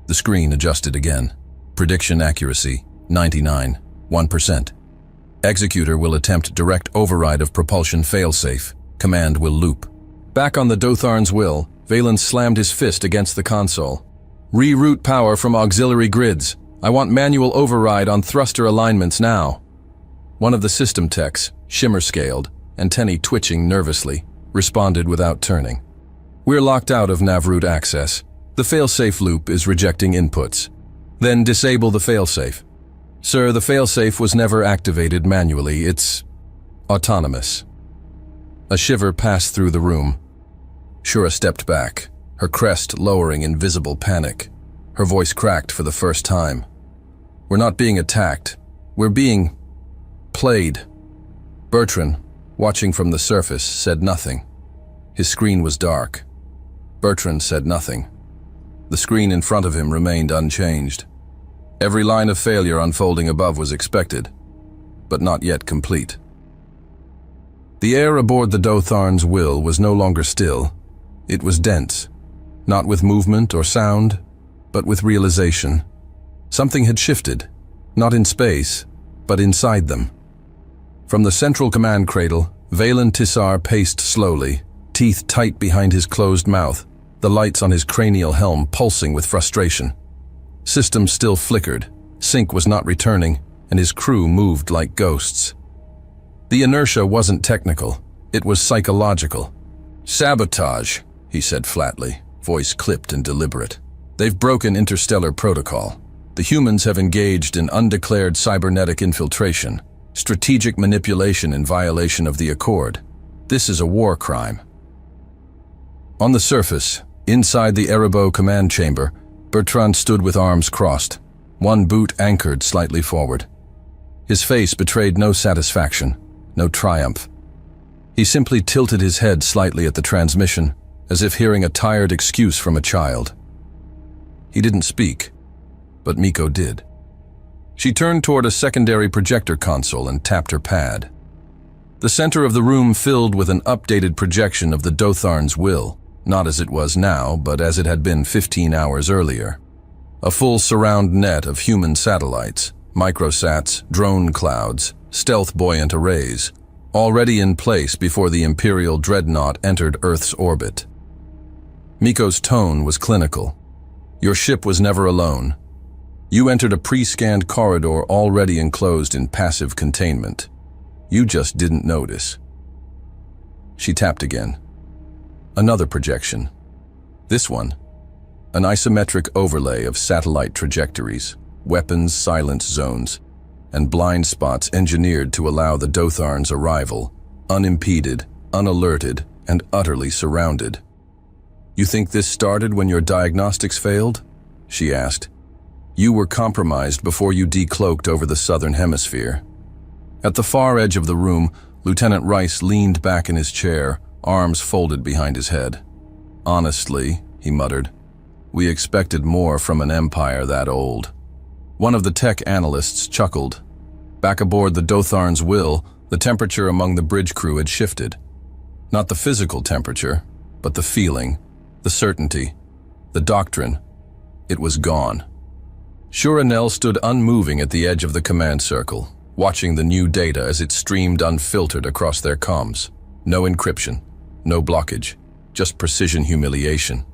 The screen adjusted again. Prediction accuracy, 99, 1%. Executor will attempt direct override of propulsion failsafe. Command will loop. Back on the Dotharn's will, Valen slammed his fist against the console. Reroute power from auxiliary grids. I want manual override on thruster alignments now. One of the system techs, shimmer-scaled, antennae twitching nervously, responded without turning. We're locked out of navroute access. The failsafe loop is rejecting inputs. Then disable the failsafe. Sir, the failsafe was never activated manually. It's autonomous. A shiver passed through the room. Shura stepped back, her crest lowering in visible panic. Her voice cracked for the first time. We're not being attacked. We're being played. Bertrand, watching from the surface, said nothing. His screen was dark. Bertrand said nothing. The screen in front of him remained unchanged. Every line of failure unfolding above was expected, but not yet complete. The air aboard the Dotharn's will was no longer still. It was dense, not with movement or sound, but with realization. Something had shifted, not in space, but inside them. From the central command cradle, Valen Tissar paced slowly, teeth tight behind his closed mouth, the lights on his cranial helm pulsing with frustration. Systems still flickered, sync was not returning, and his crew moved like ghosts. The inertia wasn't technical, it was psychological. Sabotage, he said flatly, voice clipped and deliberate. They've broken interstellar protocol. The humans have engaged in undeclared cybernetic infiltration, strategic manipulation in violation of the Accord. This is a war crime. On the surface, inside the Erebo command chamber, Bertrand stood with arms crossed, one boot anchored slightly forward. His face betrayed no satisfaction, no triumph. He simply tilted his head slightly at the transmission, as if hearing a tired excuse from a child. He didn't speak, but Miko did. She turned toward a secondary projector console and tapped her pad. The center of the room filled with an updated projection of the Dotharn's will, not as it was now, but as it had been 15 hours earlier. A full surround net of human satellites, microsats, drone clouds, stealth buoyant arrays, already in place before the Imperial dreadnought entered Earth's orbit. Miko's tone was clinical. Your ship was never alone. You entered a pre-scanned corridor already enclosed in passive containment. You just didn't notice. She tapped again. Another projection. This one, an isometric overlay of satellite trajectories, weapons silence zones, and blind spots engineered to allow the Dotharn's arrival, unimpeded, unalerted, and utterly surrounded. "You think this started when your diagnostics failed?" she asked. "You were compromised before you decloaked over the southern hemisphere." At the far edge of the room, Lieutenant Rice leaned back in his chair, arms folded behind his head. "Honestly," he muttered, "we expected more from an empire that old." One of the tech analysts chuckled. Back aboard the Dotharn's Will, the temperature among the bridge crew had shifted. Not the physical temperature, but the feeling, the certainty, the doctrine. It was gone. Shuranel stood unmoving at the edge of the command circle, watching the new data as it streamed unfiltered across their comms. No encryption, no blockage, just precision humiliation.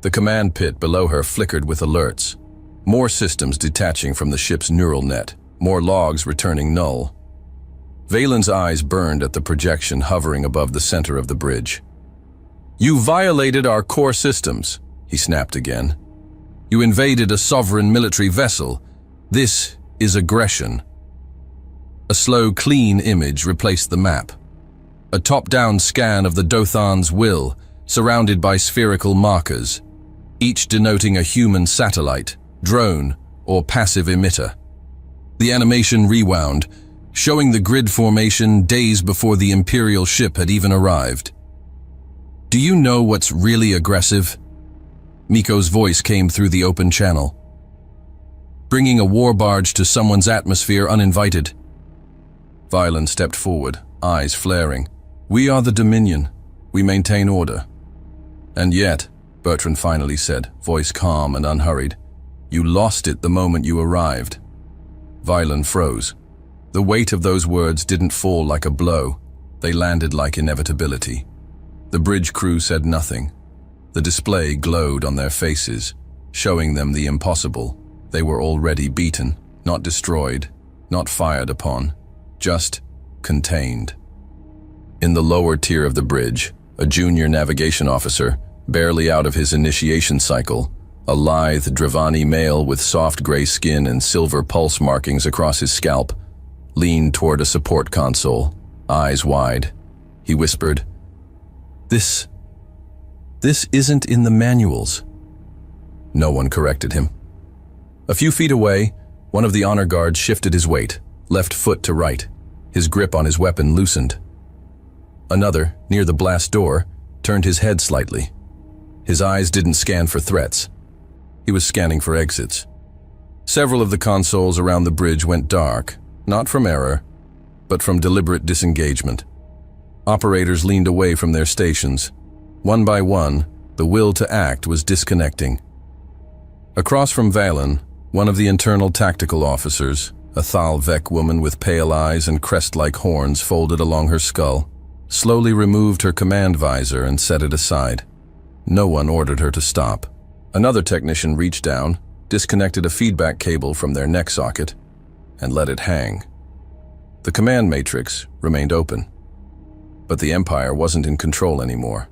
The command pit below her flickered with alerts. More systems detaching from the ship's neural net, more logs returning null. Valen's eyes burned at the projection hovering above the center of the bridge. "You violated our core systems," he snapped again. "You invaded a sovereign military vessel. This is aggression." A slow, clean image replaced the map. A top-down scan of the Dotharn's Will, surrounded by spherical markers, each denoting a human satellite, drone, or passive emitter. The animation rewound, showing the grid formation days before the Imperial ship had even arrived. "Do you know what's really aggressive?" Miko's voice came through the open channel. "Bringing a war barge to someone's atmosphere uninvited." Violen stepped forward, eyes flaring. "We are the Dominion. We maintain order." "And yet," Bertrand finally said, voice calm and unhurried, "you lost it the moment you arrived." Violen froze. The weight of those words didn't fall like a blow. They landed like inevitability. The bridge crew said nothing. The display glowed on their faces, showing them the impossible. They were already beaten, not destroyed, not fired upon, just contained. In the lower tier of the bridge, a junior navigation officer, barely out of his initiation cycle, a lithe Dravani male with soft gray skin and silver pulse markings across his scalp, leaned toward a support console, eyes wide. He whispered, This isn't in the manuals." No one corrected him. A few feet away, one of the honor guards shifted his weight, left foot to right. His grip on his weapon loosened. Another, near the blast door, turned his head slightly. His eyes didn't scan for threats. He was scanning for exits. Several of the consoles around the bridge went dark, not from error, but from deliberate disengagement. Operators leaned away from their stations. One by one, the will to act was disconnecting. Across from Valen, one of the internal tactical officers, a Thalvek woman with pale eyes and crest-like horns folded along her skull, slowly removed her command visor and set it aside. No one ordered her to stop. Another technician reached down, disconnected a feedback cable from their neck socket, and let it hang. The command matrix remained open, but the Empire wasn't in control anymore.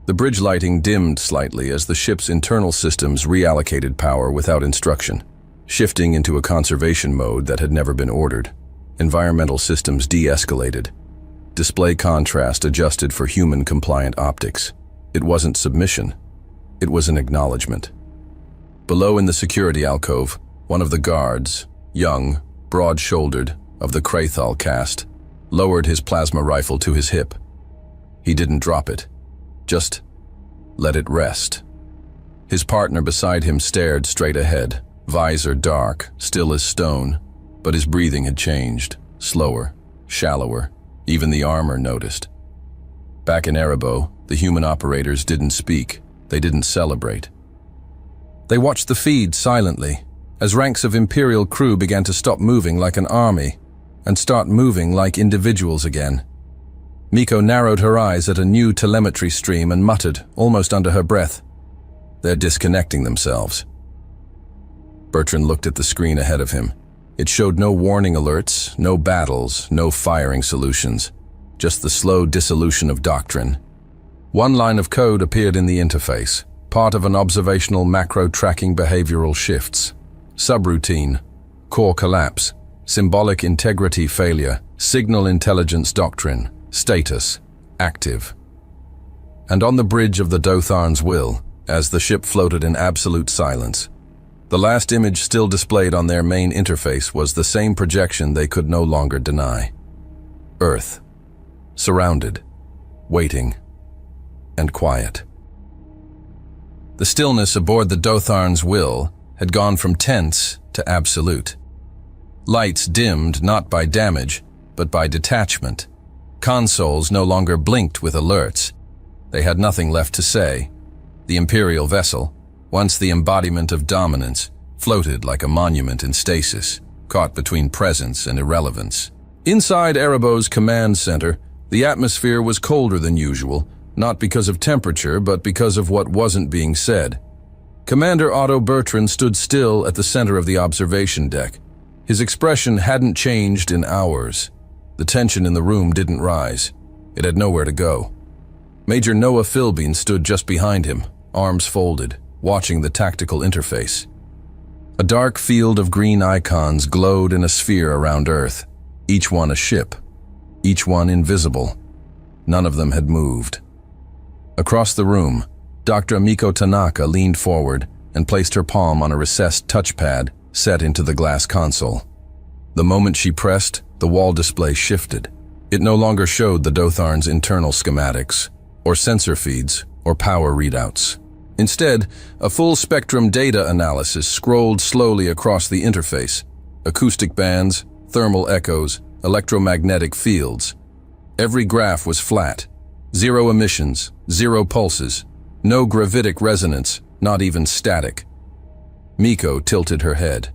The bridge lighting dimmed slightly as the ship's internal systems reallocated power without instruction, shifting into a conservation mode that had never been ordered. Environmental systems de-escalated. Display contrast adjusted for human-compliant optics. It wasn't submission. It was an acknowledgement. Below in the security alcove, one of the guards, young, broad-shouldered, of the Krathal caste, lowered his plasma rifle to his hip. He didn't drop it. Just let it rest. His partner beside him stared straight ahead, visor dark, still as stone, but his breathing had changed, slower, shallower. Even the armor noticed. Back in Erebos, the human operators didn't speak. They didn't celebrate. They watched the feed silently, as ranks of Imperial crew began to stop moving like an army and start moving like individuals again. Miko narrowed her eyes at a new telemetry stream and muttered, almost under her breath, "They're disconnecting themselves." Bertrand looked at the screen ahead of him. It showed no warning alerts, no battles, no firing solutions. just the slow dissolution of doctrine. One line of code appeared in the interface, part of an observational macro-tracking behavioral shifts. Subroutine, core collapse, symbolic integrity failure, signal intelligence doctrine, status, active. And on the bridge of the Dotharn's will, as the ship floated in absolute silence, the last image still displayed on their main interface was the same projection they could no longer deny. Earth, surrounded, waiting, and quiet. The stillness aboard the Dotharn's will had gone from tense to absolute. Lights dimmed not by damage, but by detachment. Consoles no longer blinked with alerts. They had nothing left to say. The Imperial vessel, once the embodiment of dominance, floated like a monument in stasis, caught between presence and irrelevance. Inside Erebos' command center, the atmosphere was colder than usual, not because of temperature, but because of what wasn't being said. Commander Otto Bertrand stood still at the center of the observation deck. His expression hadn't changed in hours. The tension in the room didn't rise. It had nowhere to go. Major Noah Philbin stood just behind him, arms folded, watching the tactical interface. A dark field of green icons glowed in a sphere around Earth, each one a ship, each one invisible. None of them had moved. Across the room, Dr. Miko Tanaka leaned forward and placed her palm on a recessed touchpad set into the glass console. The moment she pressed, the wall display shifted. It no longer showed the Dotharn's internal schematics, or sensor feeds, or power readouts. Instead, a full-spectrum data analysis scrolled slowly across the interface. Acoustic bands, thermal echoes, electromagnetic fields. Every graph was flat. Zero emissions, zero pulses, no gravitic resonance, not even static. Miko tilted her head.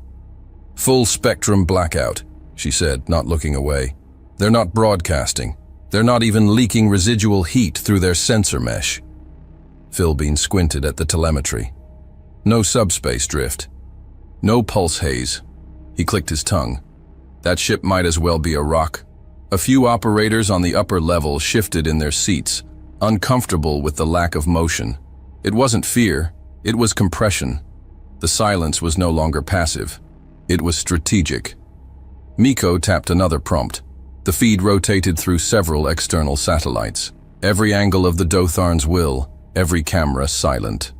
Full-spectrum blackout, she said, not looking away. They're not broadcasting. They're not even leaking residual heat through their sensor mesh. Philbin squinted at the telemetry. No subspace drift. No pulse haze. He clicked his tongue. That ship might as well be a rock. A few operators on the upper level shifted in their seats, uncomfortable with the lack of motion. It wasn't fear, it was compression. The silence was no longer passive. It was strategic. Miko tapped another prompt. The feed rotated through several external satellites. Every angle of the Dotharn's will, every camera silent.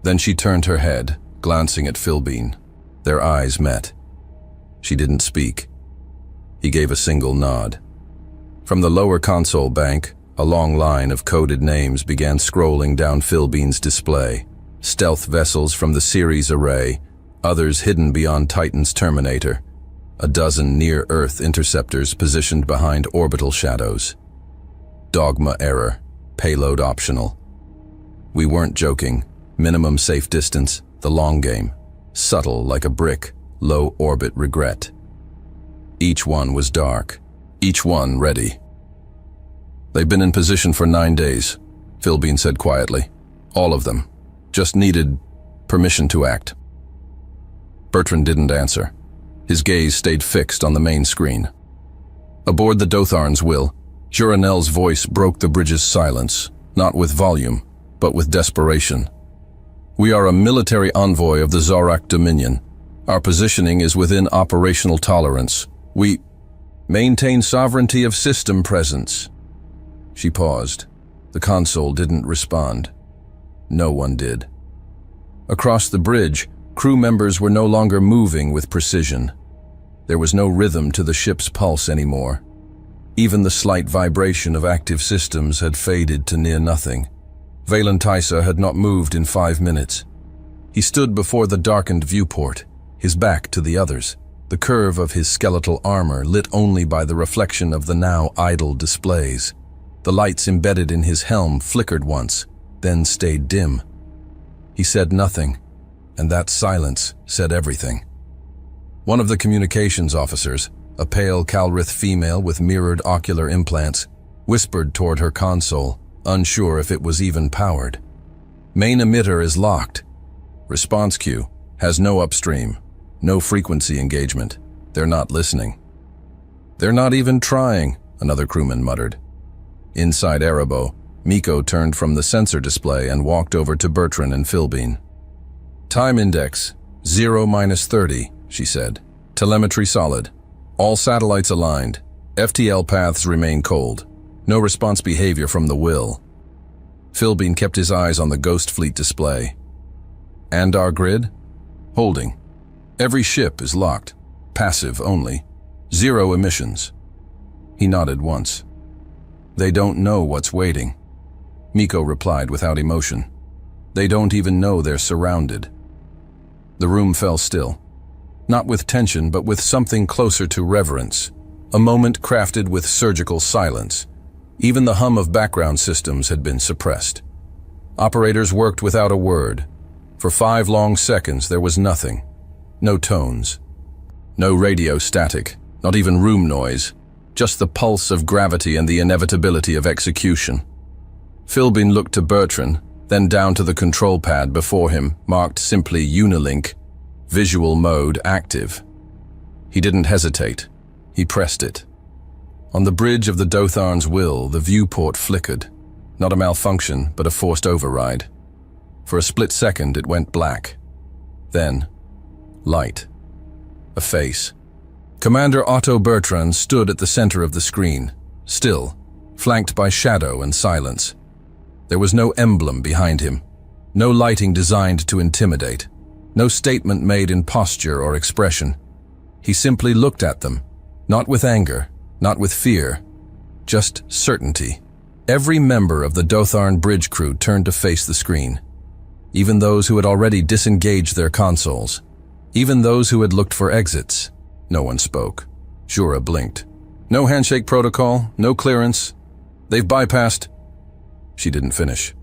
Then she turned her head, glancing at Philbin. Their eyes met. She didn't speak. He gave a single nod. From the lower console bank, a long line of coded names began scrolling down Philbin's display. Stealth vessels from the Ceres array, others hidden beyond Titan's Terminator, a dozen near-Earth interceptors positioned behind orbital shadows. Dogma error, payload optional. We weren't joking. Minimum safe distance, the long game. Subtle like a brick, low orbit regret. Each one was dark, each one ready. They've been in position for 9 days, Philbin said quietly. All of them. Just needed permission to act. Bertrand didn't answer. His gaze stayed fixed on the main screen. Aboard the Dotharn's will, Juranel's voice broke the bridge's silence, not with volume, but with desperation. We are a military envoy of the Zorak Dominion. Our positioning is within operational tolerance. We maintain sovereignty of system presence. She paused. The console didn't respond. No one did. Across the bridge, crew members were no longer moving with precision. There was no rhythm to the ship's pulse anymore. Even the slight vibration of active systems had faded to near nothing. Valen Tysa had not moved in 5 minutes. He stood before the darkened viewport, his back to the others, the curve of his skeletal armor lit only by the reflection of the now idle displays. The lights embedded in his helm flickered once, then stayed dim. He said nothing, and that silence said everything. One of the communications officers, a pale Calrith female with mirrored ocular implants, whispered toward her console, unsure if it was even powered. Main emitter is locked. Response queue has no upstream, no frequency engagement. They're not listening. They're not even trying, another crewman muttered. Inside Erebos, Miko turned from the sensor display and walked over to Bertrand and Philbin. "Time index, 0-30, she said. "Telemetry solid. All satellites aligned. FTL paths remain cold. No response behavior from the will." Philbin kept his eyes on the Ghost Fleet display. "And our grid?" "Holding. Every ship is locked. Passive only. 0 emissions." He nodded once. "They don't know what's waiting," Miko replied without emotion. "They don't even know they're surrounded." The room fell still. Not with tension, but with something closer to reverence. A moment crafted with surgical silence. Even the hum of background systems had been suppressed. Operators worked without a word. For 5 long seconds there was nothing. No tones. No radio static, not even room noise. Just the pulse of gravity and the inevitability of execution. Philbin looked to Bertrand, then down to the control pad before him, marked simply Unilink, visual mode active. He didn't hesitate. He pressed it. On the bridge of the Dotharn's will, the viewport flickered. Not a malfunction, but a forced override. For a split second, it went black. Then, light. A face. Commander Otto Bertrand stood at the center of the screen, still, flanked by shadow and silence. There was no emblem behind him, no lighting designed to intimidate, no statement made in posture or expression. He simply looked at them, not with anger, not with fear, just certainty. Every member of the Dotharn bridge crew turned to face the screen, even those who had already disengaged their consoles, even those who had looked for exits. No one spoke. Jura blinked. "No handshake protocol, no clearance. They've bypassed." She didn't finish.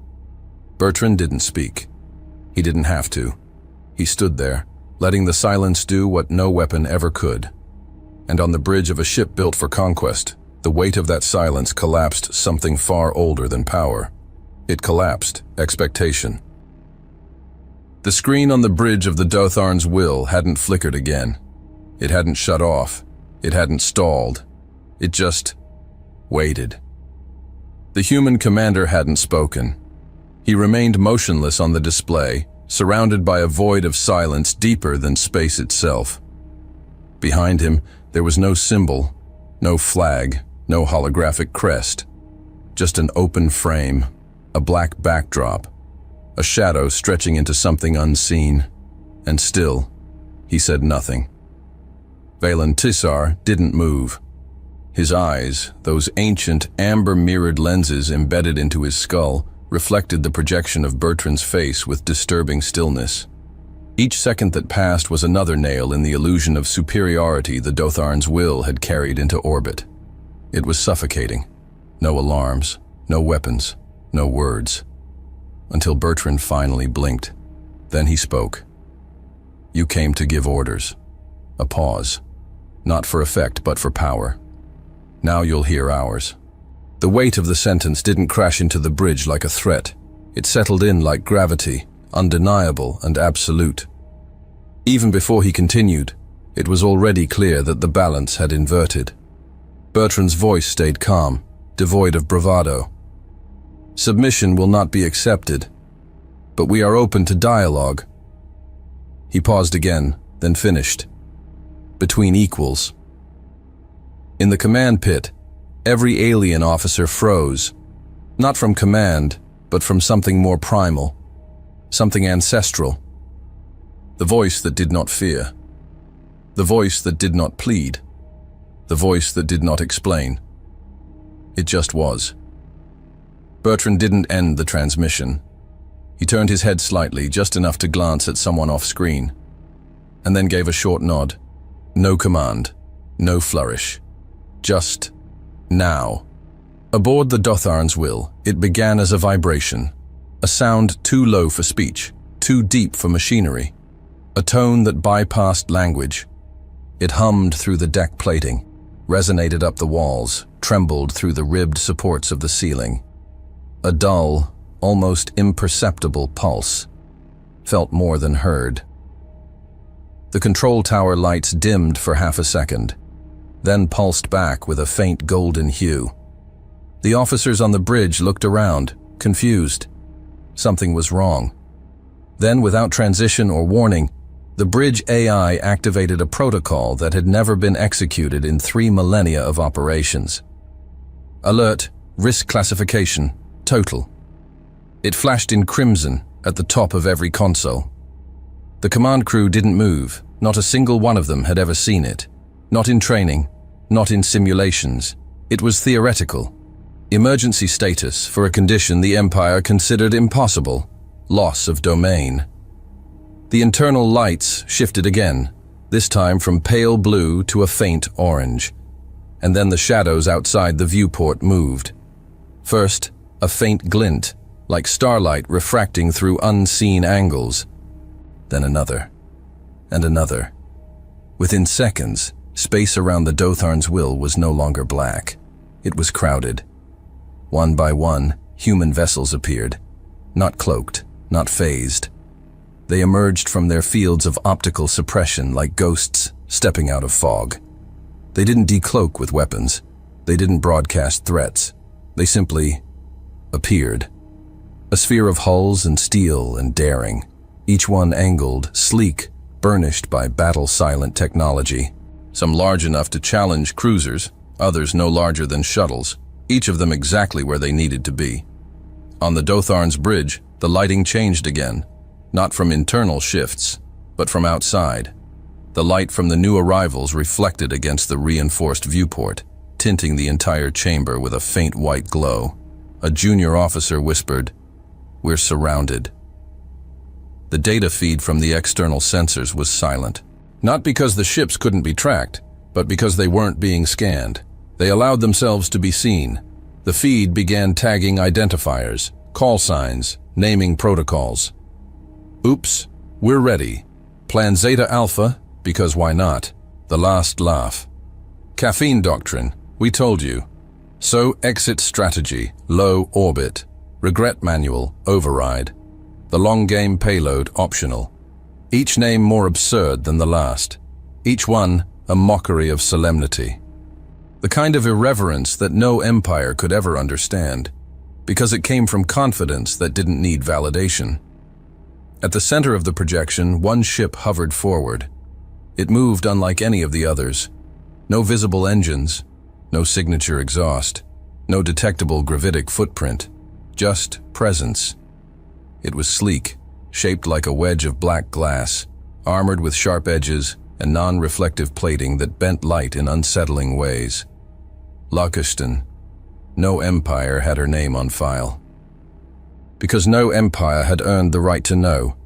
Bertrand didn't speak. He didn't have to. He stood there, letting the silence do what no weapon ever could. And on the bridge of a ship built for conquest, the weight of that silence collapsed something far older than power. It collapsed expectation. The screen on the bridge of the Dotharn's will hadn't flickered again. It hadn't shut off. It hadn't stalled. It just waited. The human commander hadn't spoken. He remained motionless on the display, surrounded by a void of silence deeper than space itself. Behind him, there was no symbol, no flag, no holographic crest. Just an open frame, a black backdrop, a shadow stretching into something unseen. And still, he said nothing. Valen Tissar didn't move. His eyes, those ancient amber-mirrored lenses embedded into his skull, reflected the projection of Bertrand's face with disturbing stillness. Each second that passed was another nail in the illusion of superiority the Dotharn's will had carried into orbit. It was suffocating. No alarms, no weapons, no words. Until Bertrand finally blinked. Then he spoke. "You came to give orders." A pause. Not for effect, but for power. "Now you'll hear ours." The weight of the sentence didn't crash into the bridge like a threat. It settled in like gravity, undeniable and absolute. Even before he continued, it was already clear that the balance had inverted. Bertrand's voice stayed calm, devoid of bravado. "Submission will not be accepted, but we are open to dialogue." He paused again, then finished. "Between equals." In the command pit, every alien officer froze, not from command, but from something more primal, something ancestral. The voice that did not fear. The voice that did not plead. The voice that did not explain. It just was. Bertrand didn't end the transmission. He turned his head slightly, just enough to glance at someone off-screen, and then gave a short nod. No command, no flourish. Just now. Aboard the Dotharn's will, it began as a vibration, a sound too low for speech, too deep for machinery, a tone that bypassed language. It hummed through the deck plating, resonated up the walls, trembled through the ribbed supports of the ceiling. A dull, almost imperceptible pulse, felt more than heard. The control tower lights dimmed for half a second, then pulsed back with a faint golden hue. The officers on the bridge looked around, confused. Something was wrong. Then, without transition or warning, the bridge AI activated a protocol that had never been executed in 3 millennia of operations. Alert, risk classification, total. It flashed in crimson at the top of every console. The command crew didn't move. Not a single one of them had ever seen it. Not in training, not in simulations. It was theoretical. Emergency status for a condition the Empire considered impossible. Loss of domain. The internal lights shifted again, this time from pale blue to a faint orange. And then the shadows outside the viewport moved. First, a faint glint, like starlight refracting through unseen angles. Then another. And another. Within seconds, space around the Dotharn's will was no longer black. It was crowded. One by one, human vessels appeared. Not cloaked, not phased. They emerged from their fields of optical suppression like ghosts stepping out of fog. They didn't decloak with weapons. They didn't broadcast threats. They simply appeared. A sphere of hulls and steel and daring, each one angled, sleek, burnished by battle-silent technology. Some large enough to challenge cruisers, others no larger than shuttles, each of them exactly where they needed to be. On the Dotharn's bridge, the lighting changed again, not from internal shifts, but from outside. The light from the new arrivals reflected against the reinforced viewport, tinting the entire chamber with a faint white glow. A junior officer whispered, "We're surrounded." The data feed from the external sensors was silent. Not because the ships couldn't be tracked, but because they weren't being scanned. They allowed themselves to be seen. The feed began tagging identifiers, call signs, naming protocols. Oops, we're ready. Plan Zeta Alpha, because why not? The last laugh. Caffeine doctrine, we told you. So exit strategy, low orbit. Regret manual, override. The long game payload, optional. Each name more absurd than the last. Each one a mockery of solemnity. The kind of irreverence that no empire could ever understand, because it came from confidence that didn't need validation. At the center of the projection, one ship hovered forward. It moved unlike any of the others. No visible engines, no signature exhaust, no detectable gravitic footprint, just presence. It was sleek, shaped like a wedge of black glass, armored with sharp edges and non-reflective plating that bent light in unsettling ways. Lakistan. No empire had her name on file. Because no empire had earned the right to know,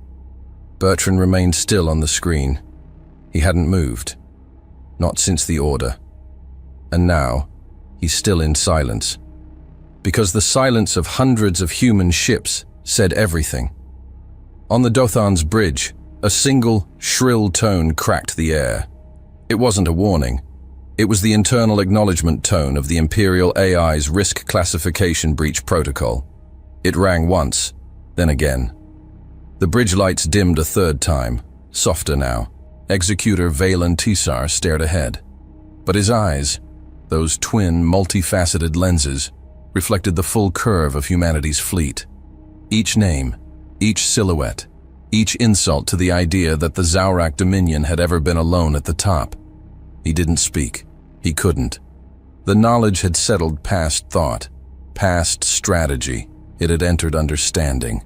Bertrand remained still on the screen. He hadn't moved. Not since the order. And now, he's still in silence. Because the silence of hundreds of human ships said everything. On the Dotharn's bridge, a single, shrill tone cracked the air. It wasn't a warning. It was the internal acknowledgement tone of the Imperial AI's risk classification breach protocol. It rang once, then again. The bridge lights dimmed a third time, softer now. Executor Valen Tisar stared ahead. But his eyes, those twin, multifaceted lenses, reflected the full curve of humanity's fleet. Each name, each silhouette, each insult to the idea that the Zaurak Dominion had ever been alone at the top. He didn't speak. He couldn't. The knowledge had settled past thought, past strategy. It had entered understanding.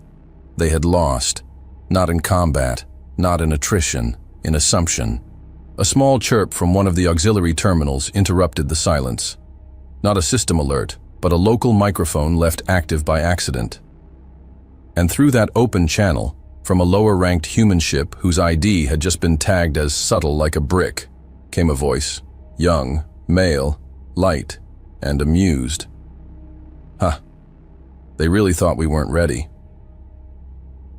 They had lost, not in combat, not in attrition, in assumption. A small chirp from one of the auxiliary terminals interrupted the silence. Not a system alert, but a local microphone left active by accident. And through that open channel, from a lower-ranked human ship whose ID had just been tagged as subtle like a brick, came a voice, young, male, light, and amused. Huh. They really thought we weren't ready.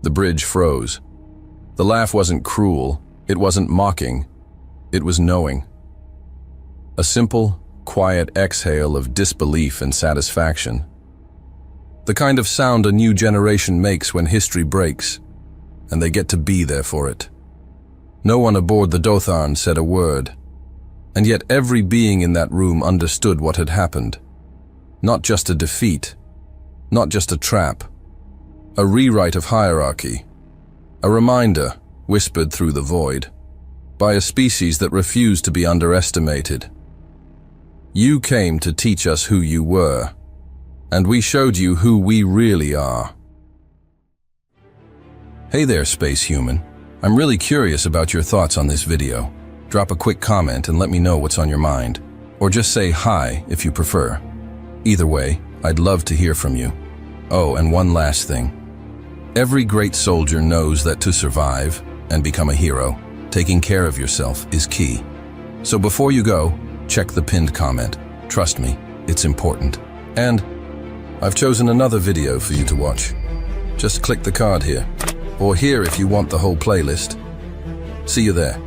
The bridge froze. The laugh wasn't cruel, it wasn't mocking, it was knowing. A simple, quiet exhale of disbelief and satisfaction. The kind of sound a new generation makes when history breaks, and they get to be there for it. No one aboard the Dotharn said a word, and yet every being in that room understood what had happened. Not just a defeat, not just a trap, a rewrite of hierarchy, a reminder whispered through the void by a species that refused to be underestimated. You came to teach us who you were, and we showed you who we really are. Hey there, space human. I'm really curious about your thoughts on this video. Drop a quick comment and let me know what's on your mind. Or just say hi if you prefer. Either way, I'd love to hear from you. Oh, and one last thing. Every great soldier knows that to survive and become a hero, taking care of yourself is key. So before you go, check the pinned comment. Trust me, it's important. And I've chosen another video for you to watch. Just click the card here, or here if you want the whole playlist. See you there.